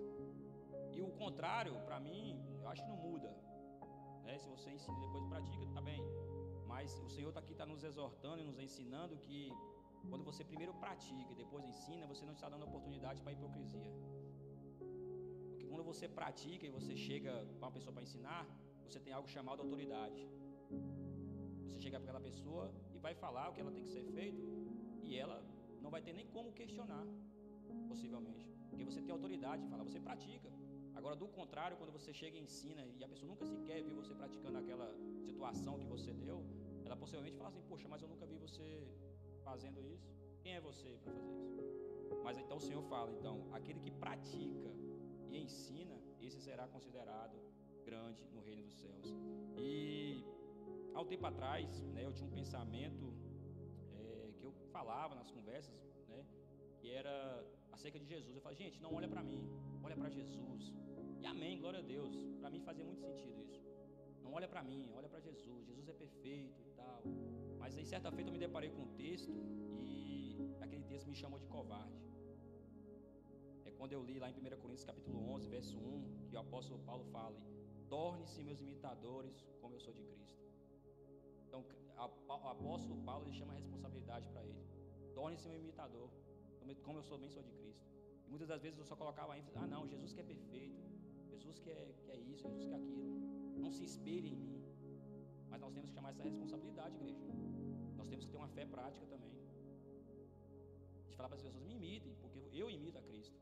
E o contrário, para mim, eu acho que não muda. Se você ensina e depois pratica, está bem. Mas o Senhor aqui está nos exortando e nos ensinando que quando você primeiro pratica e depois ensina, você não está dando oportunidade para a hipocrisia. Porque quando você pratica e você chega para uma pessoa para ensinar, você tem algo chamado autoridade. Você chega para aquela pessoa e vai falar o que ela tem que ser feito, e ela não vai ter nem como questionar, possivelmente. Porque você tem autoridade de falar, você pratica. Agora, do contrário, quando você chega e ensina e a pessoa nunca sequer viu você praticando aquela situação que você deu, ela possivelmente fala assim: poxa, mas eu nunca vi você fazendo isso. Quem é você para fazer isso? Mas então o Senhor fala, aquele que pratica e ensina, esse será considerado grande no reino dos céus. E há um tempo atrás, eu tinha um pensamento que eu falava nas conversas, que era acerca de Jesus. Eu falei: gente, não olha para mim, olha para Jesus. E amém, glória a Deus. Para mim fazia muito sentido isso. Não olha para mim, olha para Jesus. Jesus é perfeito e tal. Mas aí certa feita eu me deparei com um texto e aquele texto me chamou de covarde. É quando eu li lá em 1 Coríntios capítulo 11, verso 1, que o apóstolo Paulo fala: torne-se meus imitadores como eu sou de Cristo. Então o apóstolo Paulo, ele chama a responsabilidade para ele: torne-se meu imitador como eu também sou de Cristo. E muitas das vezes eu só colocava ênfase: não, Jesus que é perfeito, Jesus que é isso, Jesus que é aquilo, não se espelhe em mim. Mas nós temos que chamar essa responsabilidade, igreja. Nós temos que ter uma fé prática também, de falar para as pessoas: me imitem, porque eu imito a Cristo.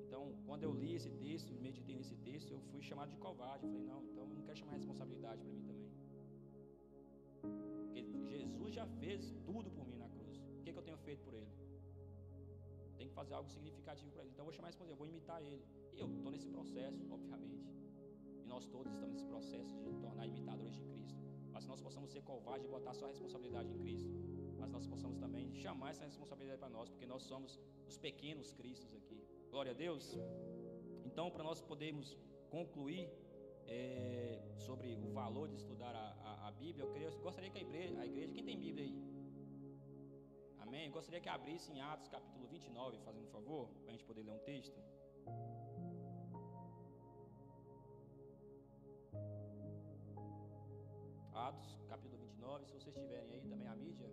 Então, quando eu li esse texto, meditei nesse texto, eu fui chamado de covarde. Eu falei: não, então eu não quero chamar responsabilidade para mim também, porque Jesus já fez tudo por mim na cruz. O que eu tenho feito por Ele? Eu tenho que fazer algo significativo para Ele. Então eu vou chamar responsabilidade, eu vou imitar Ele. E eu estou nesse processo, obviamente. E nós todos estamos nesse processo de tornar imitadores de Cristo. Mas se nós possamos ser covardes e botar só a responsabilidade em Cristo, mas nós possamos também chamar essa responsabilidade para nós, porque nós somos os pequenos cristos aqui. Glória a Deus. Então, para nós podermos concluir sobre o valor de estudar a Bíblia, eu gostaria que a igreja, quem tem Bíblia aí? Amém? Eu gostaria que abrisse em Atos capítulo 29, fazendo um favor, para a gente poder ler um texto. Atos capítulo 29, se vocês tiverem aí também a mídia.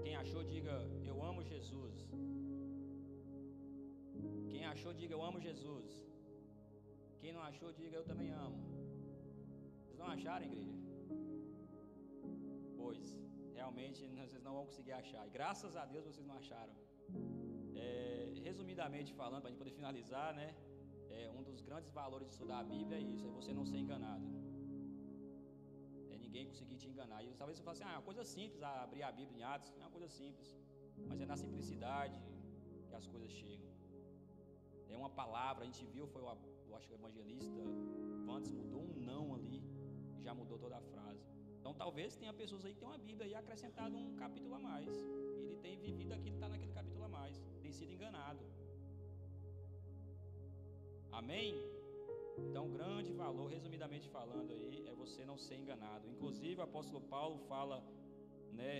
Quem achou, diga: eu amo Jesus. Quem achou, diga: eu amo Jesus. Quem não achou, diga: eu também amo. Vocês não acharam, igreja? Pois, realmente vocês não vão conseguir achar. E graças a Deus vocês não acharam. Resumidamente falando, para a gente poder finalizar, né? Um dos grandes valores de estudar a Bíblia é isso: é você não ser enganado. Ninguém conseguir te enganar. E talvez você fale assim: é uma coisa simples abrir a Bíblia em Atos. É uma coisa simples, mas é na simplicidade que as coisas chegam. É uma palavra, a gente viu, eu acho que o evangelista antes mudou um não ali e já mudou toda a frase. Então talvez tenha pessoas aí que tem uma Bíblia e acrescentado um capítulo a mais. E ele tem vivido aquilo, está naquele capítulo a mais, tem sido enganado. Amém? Então, o grande valor, resumidamente falando aí, é você não ser enganado. Inclusive, o apóstolo Paulo fala, né,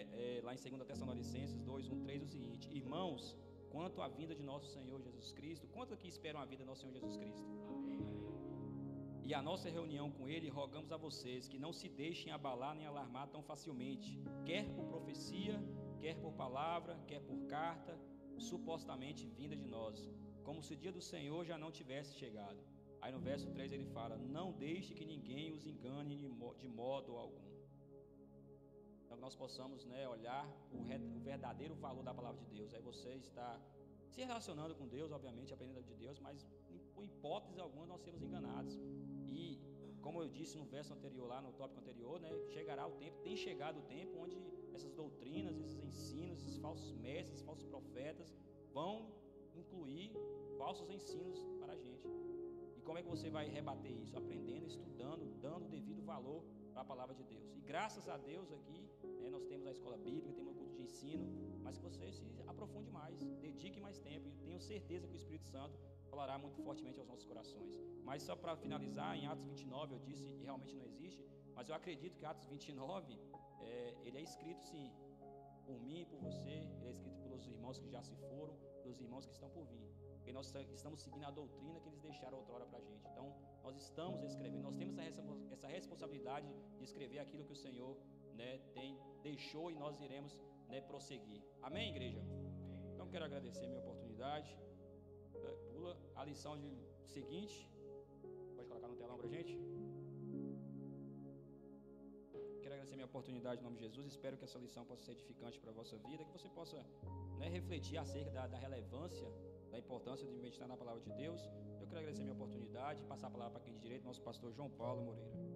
lá em 2 Tessalonicenses 2:1-3, o seguinte: irmãos, quanto à vinda de nosso Senhor Jesus Cristo, quanto aqui esperam a vinda do nosso Senhor Jesus Cristo? Amém. E a nossa reunião com Ele, rogamos a vocês que não se deixem abalar nem alarmar tão facilmente, quer por profecia, quer por palavra, quer por carta, supostamente vinda de nós, como se o dia do Senhor já não tivesse chegado. Aí no verso 3 ele fala: não deixe que ninguém os engane de modo algum. Então que nós possamos, né, olhar o verdadeiro valor da palavra de Deus. Aí você está se relacionando com Deus, obviamente, aprendendo de Deus, mas por hipótese alguma nós sermos enganados. E como eu disse no verso anterior, lá no tópico anterior, né, chegará o tempo, tem chegado o tempo onde essas doutrinas, esses ensinos, esses falsos mestres, esses falsos profetas vão incluir falsos ensinos para a gente. E como é que você vai rebater isso? Aprendendo, estudando, dando o devido valor para a palavra de Deus. E graças a Deus aqui, nós temos a escola bíblica, temos o culto de ensino, mas que você se aprofunde mais, dedique mais tempo, e tenho certeza que o Espírito Santo falará muito fortemente aos nossos corações. Mas só para finalizar, em Atos 29, eu disse, e realmente não existe, mas eu acredito que Atos 29, ele é escrito sim, por mim e por você, ele é escrito pelos irmãos que já se foram, pelos irmãos que estão por vir. Porque nós estamos seguindo a doutrina que eles deixaram outrora para a gente. Então, nós estamos escrevendo, nós temos essa responsabilidade de escrever aquilo que o Senhor, né, deixou, e nós iremos, né, prosseguir. Amém, igreja? Então, quero agradecer a minha oportunidade. Pula a lição seguinte. Pode colocar no telão para a gente? Quero agradecer a minha oportunidade em nome de Jesus. Espero que essa lição possa ser edificante para a vossa vida, que você possa, né, refletir acerca da relevância, da importância de meditar na palavra de Deus. Eu quero agradecer a minha oportunidade e passar a palavra para quem de direito, nosso pastor João Paulo Moreira.